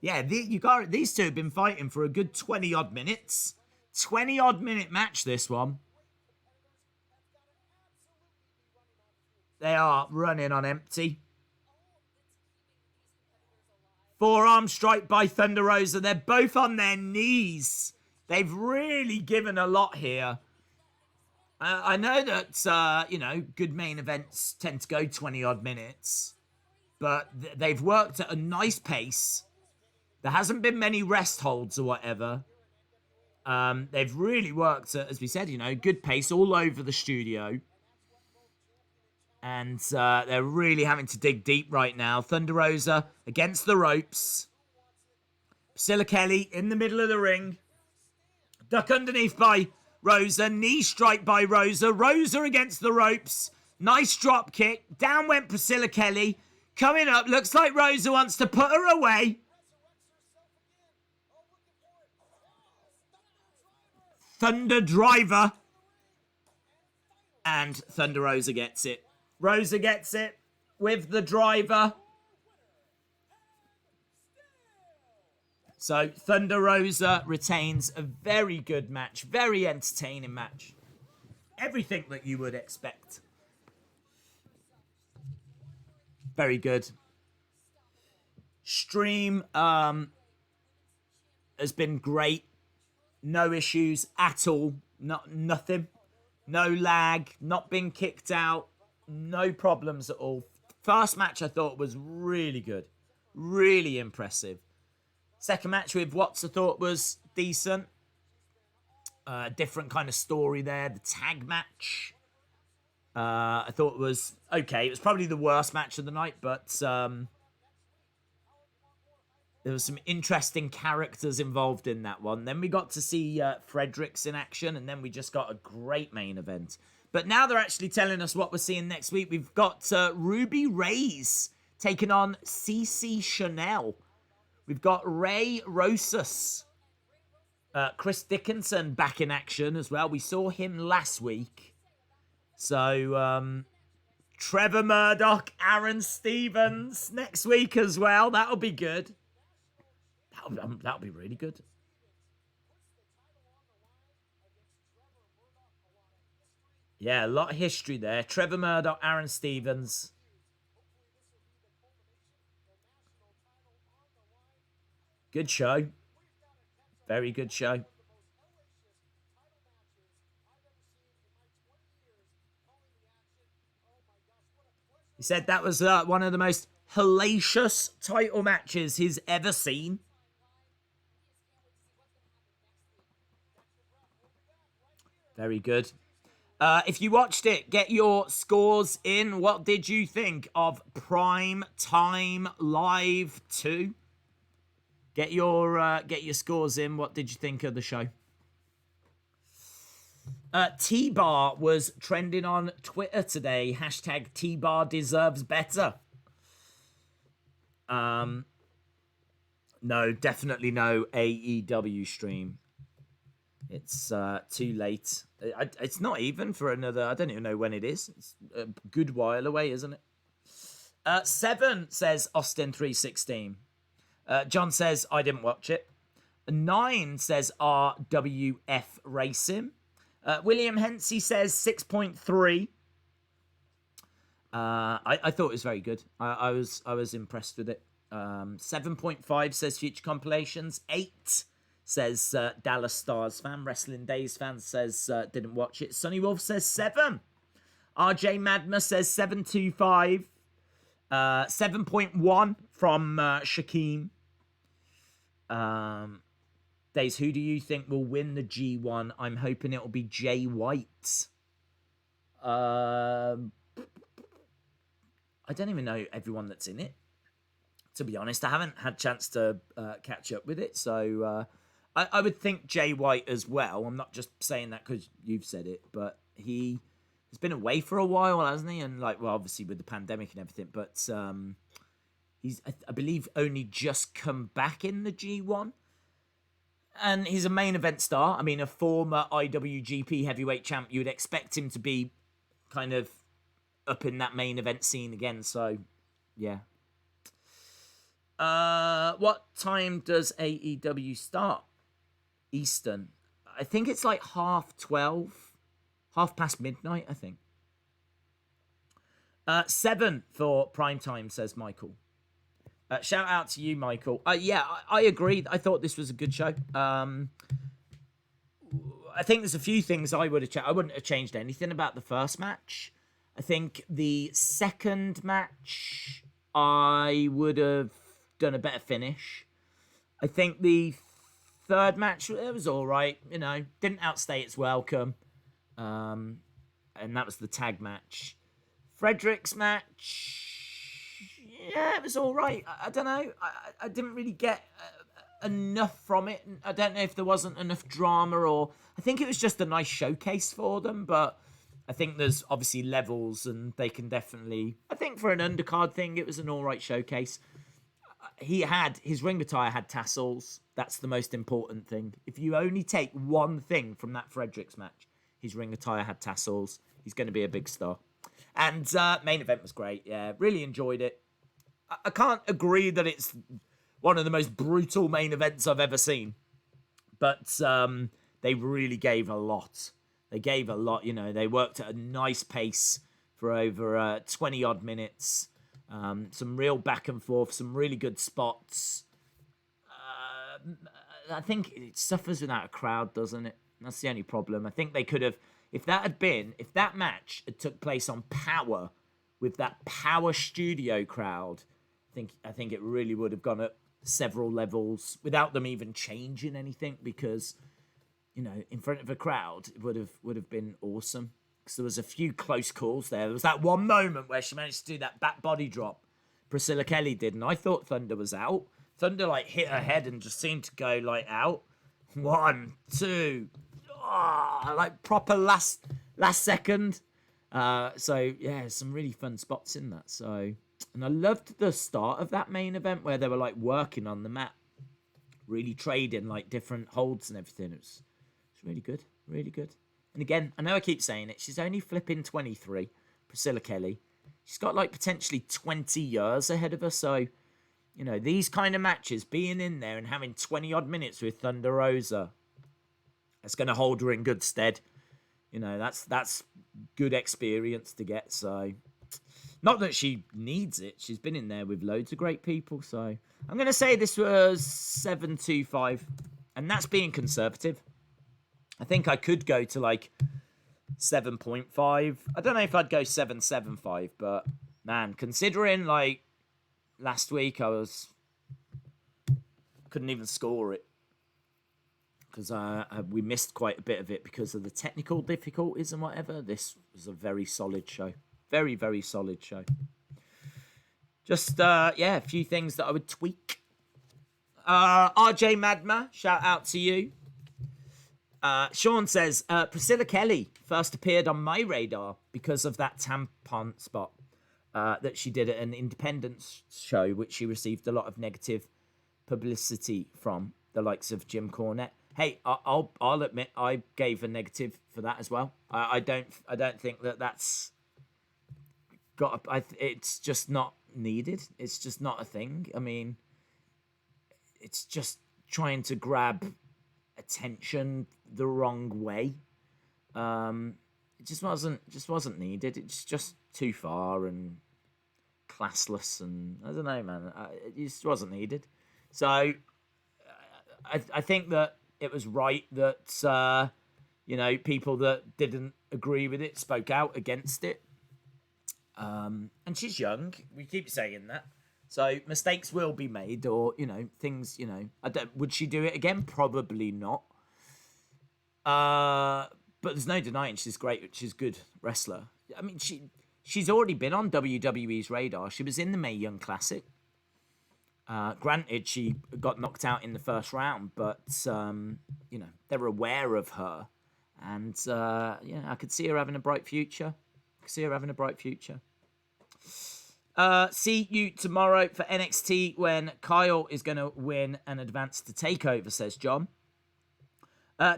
Yeah, these two have been fighting for a good 20-odd minutes. 20-odd minute match, this one. They are running on empty. Forearm strike by Thunder Rosa. They're both on their knees. They've really given a lot here. I know that, good main events tend to go 20-odd minutes. But they've worked at a nice pace. There hasn't been many rest holds or whatever. They've really worked at, as we said, good pace all over the studio. And they're really having to dig deep right now. Thunder Rosa against the ropes. Priscilla Kelly in the middle of the ring. Duck underneath by Rosa. Knee strike by Rosa. Rosa against the ropes. Nice drop kick. Down went Priscilla Kelly. Coming up. Looks like Rosa wants to put her away. Thunder driver. And Thunder Rosa gets it. Rosa gets it with the driver. So Thunder Rosa retains a very good match. Very entertaining match. Everything that you would expect. Very good. Stream has been great. No issues at all. Nothing. No lag. Not been kicked out. No problems at all. First match I thought was really good. Really impressive. Second match with Watts I thought was decent. Different kind of story there. The tag match. I thought was okay. It was probably the worst match of the night, but there was some interesting characters involved in that one. Then we got to see Fredericks in action, and then we just got a great main event. But now they're actually telling us what we're seeing next week. We've got Ruby Reyes taking on CC Chanel. We've got Ray Rosas. Chris Dickinson back in action as well. We saw him last week. So, Trevor Murdoch, Aaron Stevens next week as well. That'll be good. That'll be really good. Yeah, a lot of history there. Trevor Murdoch, Aaron Stevens. Good show. Very good show. He said that was one of the most hellacious title matches he's ever seen. Very good. If you watched it, get your scores in. What did you think of Primetime Live 2? Get your scores in. What did you think of the show? T-Bar was trending on Twitter today. Hashtag T-Bar deserves better. No, definitely no AEW stream. It's too late. It's not even for another... I don't even know when it is. It's a good while away, isn't it? 7 says Austin 316. John says, I didn't watch it. 9 says RWF Racing. William Hensey says 6.3. I thought it was very good. I was impressed with it. 7.5 says Future Compilations. 8 says Dallas Stars fan. Wrestling Days fan says didn't watch it. Sonny Wolf says 7. RJ Madma says 7.25. 7.1 from Shaquem. Days, who do you think will win the G1? I'm hoping it'll be Jay White. I don't even know everyone that's in it, to be honest. I haven't had a chance to catch up with it, so I would think Jay White as well. I'm not just saying that because you've said it, but he has been away for a while, hasn't he? And like, well, obviously with the pandemic and everything, but he's, I believe, only just come back in the G1. And he's a main event star. I mean, a former IWGP heavyweight champ. You would expect him to be kind of up in that main event scene again. So, yeah. What time does AEW start? Eastern. I think it's like 12:30. midnight, I think. 7 for Primetime, says Michael. Shout out to you, Michael. Yeah, I agree. I thought this was a good show. I think there's a few things I would have changed. I wouldn't have changed anything about the first match. I think the second match, I would have done a better finish. I think the third match, it was all right. You know, didn't outstay its welcome. And that was the tag match. Fredericks match, yeah, it was all right. I don't know. I didn't really get enough from it. I don't know if there wasn't enough drama, or I think it was just a nice showcase for them. But I think there's obviously levels, and they can definitely. I think for an undercard thing, it was an all right showcase. His ring attire had tassels. That's the most important thing. If you only take one thing from that Fredericks match, his ring attire had tassels. He's going to be a big star. And main event was great. Yeah, really enjoyed it. I can't agree that it's one of the most brutal main events I've ever seen. But they really gave a lot. They gave a lot, you know. They worked at a nice pace for over 20-odd minutes. Some real back and forth, some really good spots. I think it suffers without a crowd, doesn't it? That's the only problem. I think they could have, if that match had took place on Power with that Power Studio crowd, I think it really would have gone up several levels without them even changing anything, because, you know, in front of a crowd, it would have been awesome. Because there was a few close calls there. There was that one moment where she managed to do that back body drop. Priscilla Kelly did, and I thought Thunder was out. Thunder like hit her head and just seemed to go like out. 1, 2, like proper last second. So yeah, some really fun spots in that. So, and I loved the start of that main event where they were like working on the mat, really trading like different holds and everything. It's really good, really good. And again, I know I keep saying it, she's only flipping 23, Priscilla Kelly. She's got like potentially 20 years ahead of her. So, you know, these kind of matches, being in there and having 20-odd minutes with Thunder Rosa, that's going to hold her in good stead. You know, that's good experience to get. So, not that she needs it. She's been in there with loads of great people. So, I'm going to say this was 7.25. And that's being conservative. I think I could go to like 7.5. I don't know if I'd go 7.75, but man, considering like last week couldn't even score it because we missed quite a bit of it because of the technical difficulties and whatever. This was a very solid show. Very, very solid show. Just, a few things that I would tweak. RJ Madma, shout out to you. Sean says, Priscilla Kelly first appeared on my radar because of that tampon spot that she did at an independence show, which she received a lot of negative publicity from the likes of Jim Cornette. Hey, I'll admit I gave a negative for that as well. I don't think that's got. It's just not needed. It's just not a thing. I mean, it's just trying to grab attention the wrong way. It just wasn't needed. It's just too far and classless, and I don't know, man. It just wasn't needed. So I think that it was right that people that didn't agree with it spoke out against it. And she's young. We keep saying that. So mistakes will be made, or things. Would she do it again? Probably not. But there's no denying she's great. She's a good wrestler. I mean, she's already been on WWE's radar. She was in the Mae Young Classic. Granted, she got knocked out in the first round, but they're aware of her, and I could see her having a bright future. See you tomorrow for NXT when Kyle is going to win and advance to TakeOver, says John.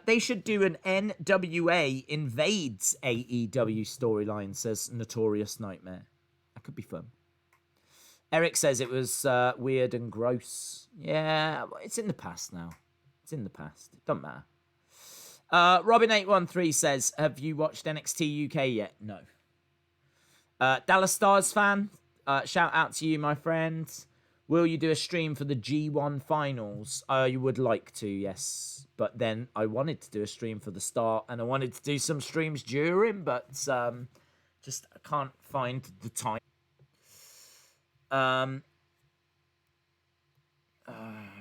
They should do an NWA invades AEW storyline, says Notorious Nightmare. That could be fun. Eric says it was weird and gross. Yeah, it's in the past now. It doesn't matter. Robin813 says, have you watched NXT UK yet? No. Dallas Stars fan, shout out to you, my friend. Will you do a stream for the G1 finals? I would like to, yes. But then I wanted to do a stream for the start, and I wanted to do some streams during, but just I can't find the time.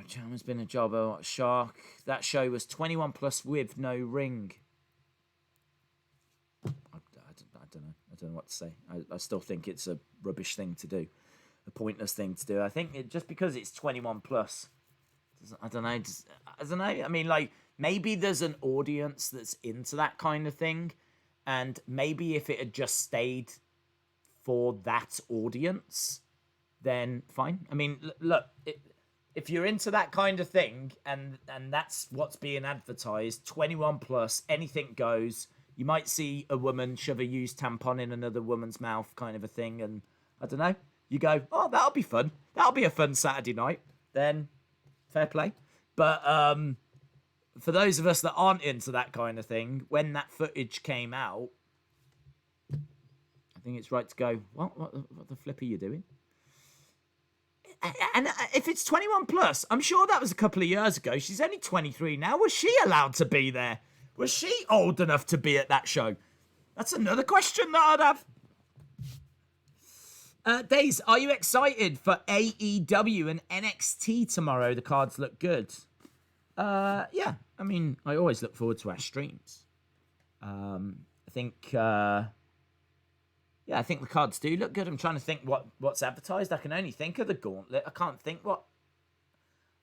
Chalmer's been a jobber. Shark. That show was 21 plus with no ring. I don't know. I don't know what to say. I still think it's a rubbish thing to do. A pointless thing to do. I think just because it's 21 plus, I don't know. I mean, like, maybe there's an audience that's into that kind of thing, and maybe if it had just stayed for that audience, then fine. I mean, look, if you're into that kind of thing, and that's what's being advertised, 21 plus, anything goes. You might see a woman shove a used tampon in another woman's mouth, kind of a thing, and I don't know. You go, oh, that'll be fun. That'll be a fun Saturday night. Then, fair play. But for those of us that aren't into that kind of thing, when that footage came out, I think it's right to go, what the flip are you doing? And if it's 21 plus, I'm sure that was a couple of years ago. She's only 23 now. Was she allowed to be there? Was she old enough to be at that show? That's another question that I'd have. Days, are you excited for AEW and NXT tomorrow? The cards look good. Yeah, I mean, I always look forward to our streams. I think the cards do look good. I'm trying to think what's advertised. I can only think of the gauntlet. I can't think what.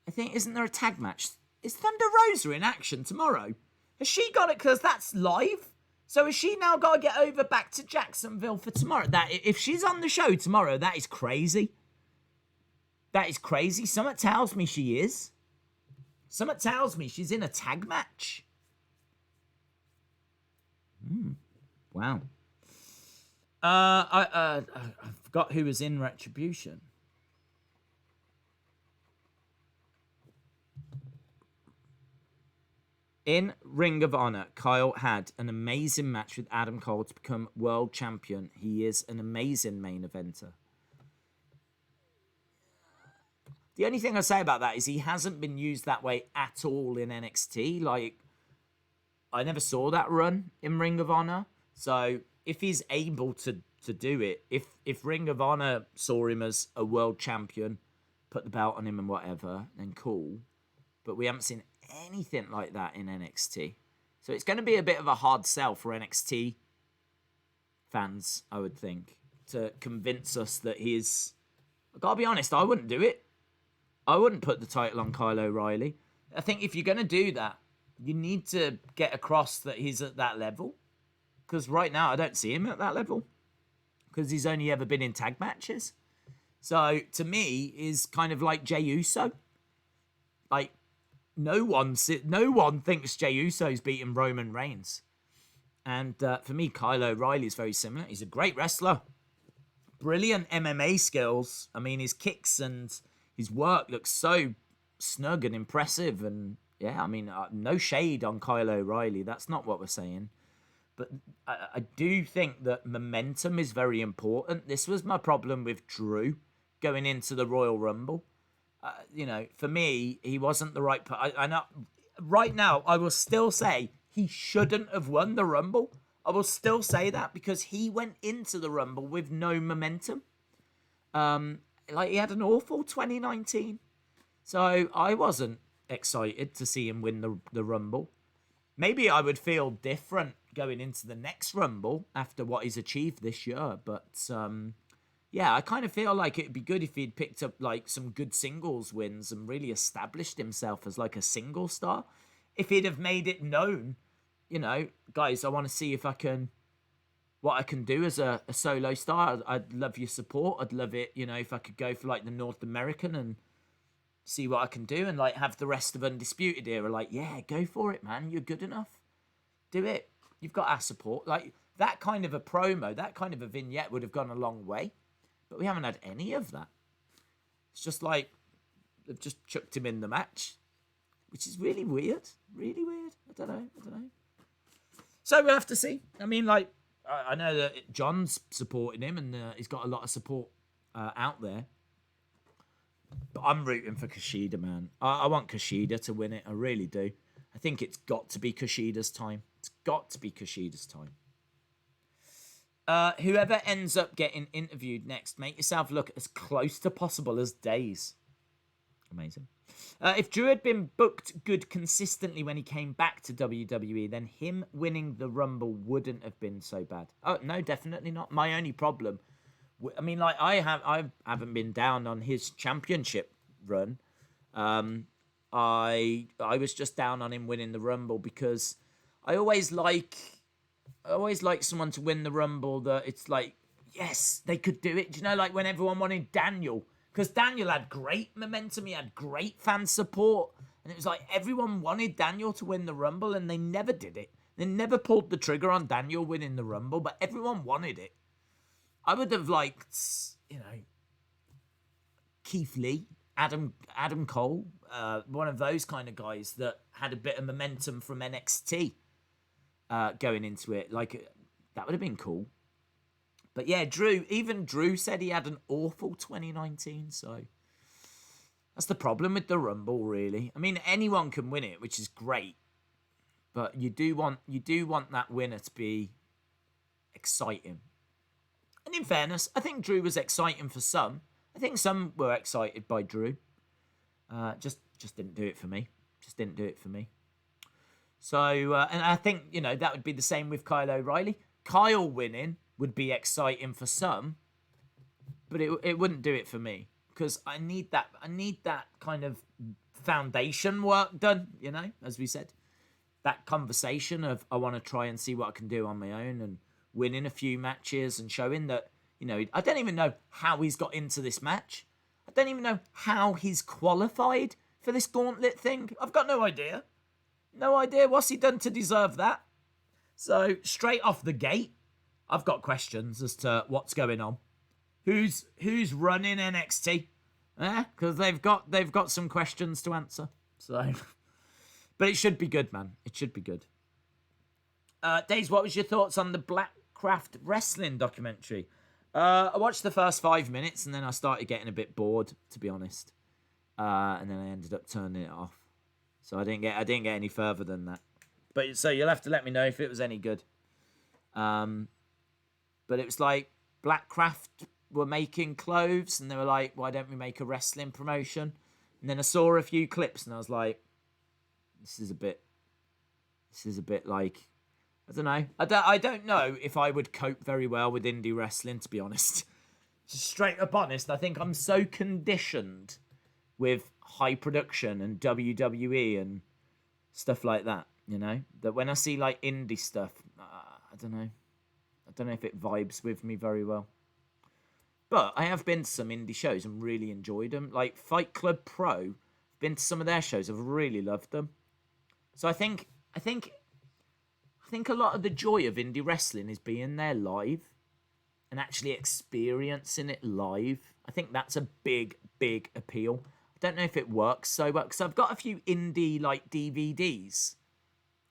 I think, isn't there a tag match? Is Thunder Rosa in action tomorrow? Has she got it? Because that's live. So has she now got to get over back to Jacksonville for tomorrow? That if she's on the show tomorrow, that is crazy. That is crazy. Something tells me she is. Something tells me she's in a tag match. Wow. I forgot who was in Retribution. In Ring of Honor, Kyle had an amazing match with Adam Cole to become world champion. He is an amazing main eventer. The only thing I say about that is he hasn't been used that way at all in NXT. Like, I never saw that run in Ring of Honor. So if he's able to do it, if Ring of Honor saw him as a world champion, put the belt on him and whatever, then cool. But we haven't seen anything like that in NXT. So it's going to be a bit of a hard sell for NXT fans, I would think, to convince us that he's... I've got to be honest, I wouldn't do it. I wouldn't put the title on Kyle O'Reilly. I think if you're going to do that, you need to get across that he's at that level. Because right now, I don't see him at that level. Because he's only ever been in tag matches. So, to me, is kind of like Jey Uso. Like, no one thinks Jey Uso's beaten Roman Reigns. And for me, Kyle O'Reilly is very similar. He's a great wrestler. Brilliant MMA skills. I mean, his kicks and his work looks so snug and impressive. And yeah, I mean, no shade on Kyle O'Reilly. That's not what we're saying. But I do think that momentum is very important. This was my problem with Drew going into the Royal Rumble. For me, he wasn't the right... I know. Right now, I will still say he shouldn't have won the Rumble. I will still say that because he went into the Rumble with no momentum. he had an awful 2019. So I wasn't excited to see him win the Rumble. Maybe I would feel different going into the next Rumble after what he's achieved this year. But yeah, I kind of feel like it'd be good if he'd picked up like some good singles wins and really established himself as like a single star. If he'd have made it known, guys, I want to see if what I can do as a solo star. I'd love your support. I'd love it, if I could go for like the North American and see what I can do and like have the rest of Undisputed Era like, yeah, go for it, man. You're good enough. Do it. You've got our support. Like that kind of a promo, that kind of a vignette would have gone a long way. But we haven't had any of that. It's just like they've just chucked him in the match, which is really weird. Really weird. I don't know. So we'll have to see. I mean, like, I know that John's supporting him and he's got a lot of support out there. But I'm rooting for Kushida, man. I want Kushida to win it. I really do. I think it's got to be Kushida's time. It's got to be Kushida's time. Whoever ends up getting interviewed next, make yourself look as close to possible as Days. Amazing. If Drew had been booked good consistently when he came back to WWE, then him winning the Rumble wouldn't have been so bad. Oh, no, definitely not. My only problem, I mean, like, I haven't been down on his championship run. I was just down on him winning the Rumble because I always like someone to win the Rumble that it's like, yes, they could do it. Do you know, like when everyone wanted Daniel, because Daniel had great momentum, he had great fan support, and it was like everyone wanted Daniel to win the Rumble, and they never did it. They never pulled the trigger on Daniel winning the Rumble, but everyone wanted it. I would have liked, Keith Lee, Adam Cole, one of those kind of guys that had a bit of momentum from NXT going into it. Like, that would have been cool. But yeah, even Drew said he had an awful 2019, so that's the problem with the Rumble, really. I mean, anyone can win it, which is great, but you do want that winner to be exciting. And in fairness, I think Drew was exciting for some. I think some were excited by Drew. Just didn't do it for me. So, and I think, that would be the same with Kyle O'Reilly. Kyle winning would be exciting for some, but it wouldn't do it for me because I need that kind of foundation work done, as we said. That conversation of I want to try and see what I can do on my own and winning a few matches and showing that, I don't even know how he's got into this match. I don't even know how he's qualified for this gauntlet thing. I've got no idea. No idea what's he done to deserve that. So straight off the gate, I've got questions as to what's going on. Who's running NXT? Because they've got some questions to answer. So, but it should be good, man. It should be good. Days, what was your thoughts on the Blackcraft Wrestling documentary? I watched the first 5 minutes and then I started getting a bit bored, to be honest. And then I ended up turning it off. So I didn't get any further than that. But so you'll have to let me know if it was any good. But it was like Blackcraft were making clothes and they were like, why don't we make a wrestling promotion? And then I saw a few clips and I was like, this is a bit like, I don't know. I don't know if I would cope very well with indie wrestling, to be honest. Just straight up honest, I think I'm so conditioned with high production and WWE and stuff like that, that when I see like indie stuff, I don't know if it vibes with me very well. But I have been to some indie shows and really enjoyed them. Like Fight Club Pro, been to some of their shows, I've really loved them. So I think a lot of the joy of indie wrestling is being there live and actually experiencing it live. I think that's a big, big appeal. I don't know if it works so well because I've got a few indie like DVDs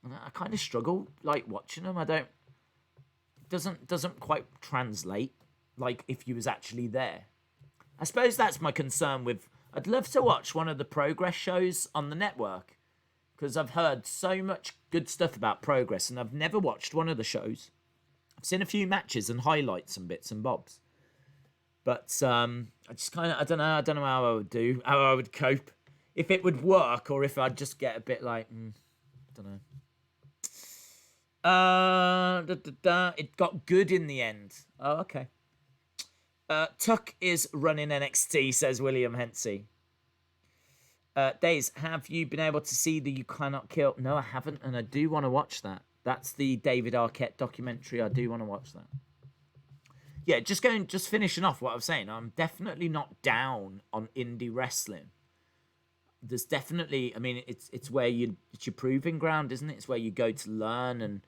and I kind of struggle like watching them. It doesn't quite translate like if you was actually there. I suppose that's my concern with. I'd love to watch one of the Progress shows on the network because I've heard so much good stuff about Progress and I've never watched one of the shows. I've seen a few matches and highlights and bits and bobs. But I just kind of, I don't know how I would cope, if it would work, or if I'd just get a bit like, I don't know. It got good in the end. Oh, okay. Tuck is running NXT, says William Hensey. Days, have you been able to see the You Cannot Kill? No, I haven't, and I do want to watch that. That's the David Arquette documentary. I do want to watch that. Yeah, just finishing off what I was saying. I'm definitely not down on indie wrestling. There's definitely, I mean, it's where it's your proving ground, isn't it? It's where you go to learn and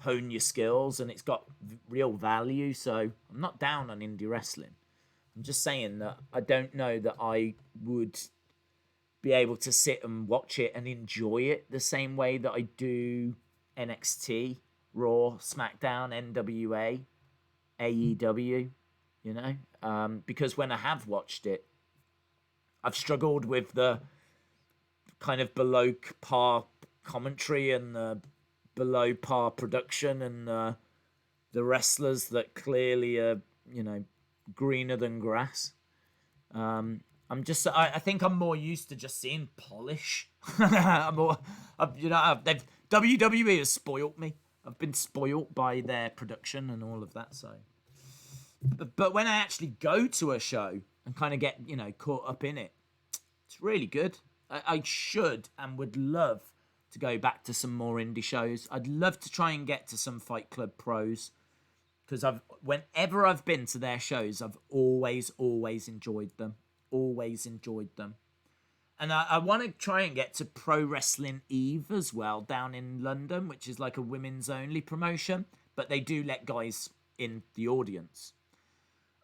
hone your skills, and it's got real value. So I'm not down on indie wrestling. I'm just saying that I don't know that I would be able to sit and watch it and enjoy it the same way that I do NXT, Raw, SmackDown, NWA, AEW, you know? Because when I have watched it, I've struggled with the kind of below par commentary and the below par production and the wrestlers that clearly are, you know, greener than grass. I think I'm more used to just seeing polish. WWE has spoilt me. I've been spoilt by their production and all of that. So, but when I actually go to a show and kind of get, you know, caught up in it, it's really good. I should and would love to go back to some more indie shows. I'd love to try and get to some Fight Club pros, because whenever I've been to their shows, I've always enjoyed them. Always enjoyed them. And I want to try and get to Pro Wrestling Eve as well, down in London, which is like a women's only promotion, but they do let guys in the audience.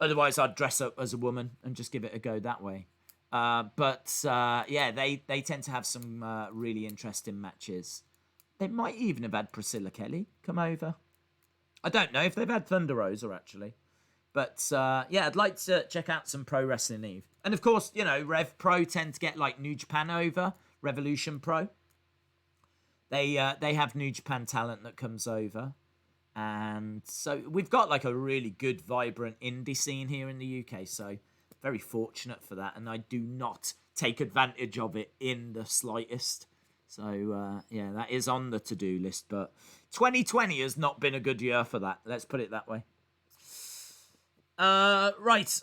Otherwise, I'd dress up as a woman and just give it a go that way. Yeah, they tend to have some really interesting matches. They might even have had Priscilla Kelly come over. I don't know if they've had Thunder Rosa, actually. But, yeah, I'd like to check out some Pro Wrestling Eve. And, of course, you know, Rev Pro tend to get, like, New Japan over. Revolution Pro. They have New Japan talent that comes over. And so we've got, like, a really good, vibrant indie scene here in the UK. So very fortunate for that. And I do not take advantage of it in the slightest. So, yeah, that is on the to-do list. But 2020 has not been a good year for that. Let's put it that way. Right.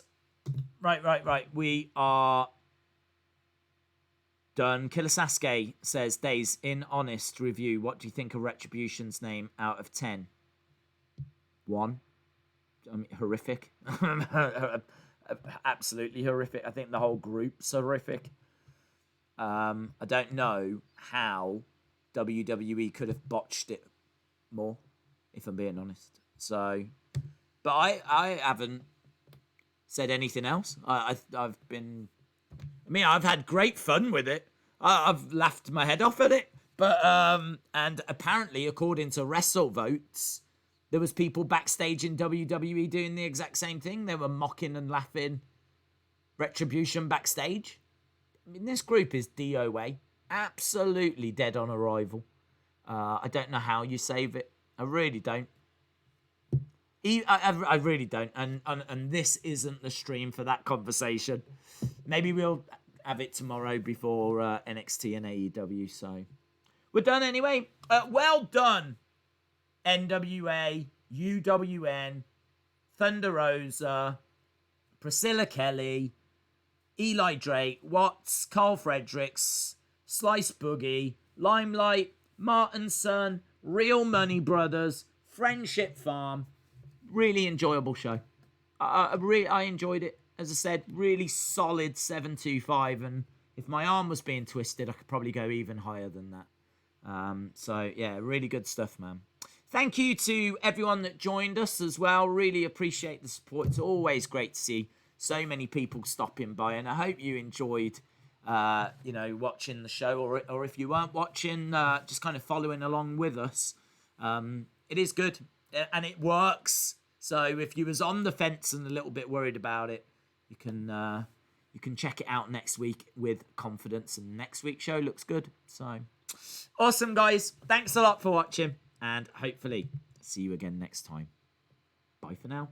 We are done. Killer Sasuke says, Days, in honest review, what do you think of Retribution's name out of 10? 1. I mean, horrific. Absolutely horrific. I think the whole group's horrific. I don't know how WWE could have botched it more, if I'm being honest. So, but I haven't said anything else. I've had great fun with it. I've laughed my head off at it. But and apparently, according to WrestleVotes, there was people backstage in WWE doing the exact same thing. They were mocking and laughing Retribution backstage. I mean, this group is DOA. Absolutely dead on arrival. I don't know how you save it. I really don't. I really don't. And this isn't the stream for that conversation. Maybe we'll have it tomorrow before NXT and AEW. So we're done anyway. Well done, NWA, UWN, Thunder Rosa, Priscilla Kelly, Eli Drake, Watts, Carl Fredericks, Slice Boogie, Limelight, Martinson, Real Money Brothers, Friendship Farm. Really enjoyable show. I enjoyed it. As I said, really solid 725. And if my arm was being twisted, I could probably go even higher than that. So, yeah, really good stuff, man. Thank you to everyone that joined us as well. Really appreciate the support. It's always great to see so many people stopping by. And I hope you enjoyed, watching the show. Or if you weren't watching, just kind of following along with us. It is good. And it works. So if you was on the fence and a little bit worried about it, you can check it out next week with confidence. And next week's show looks good. So awesome, guys. Thanks a lot for watching. And hopefully see you again next time. Bye for now.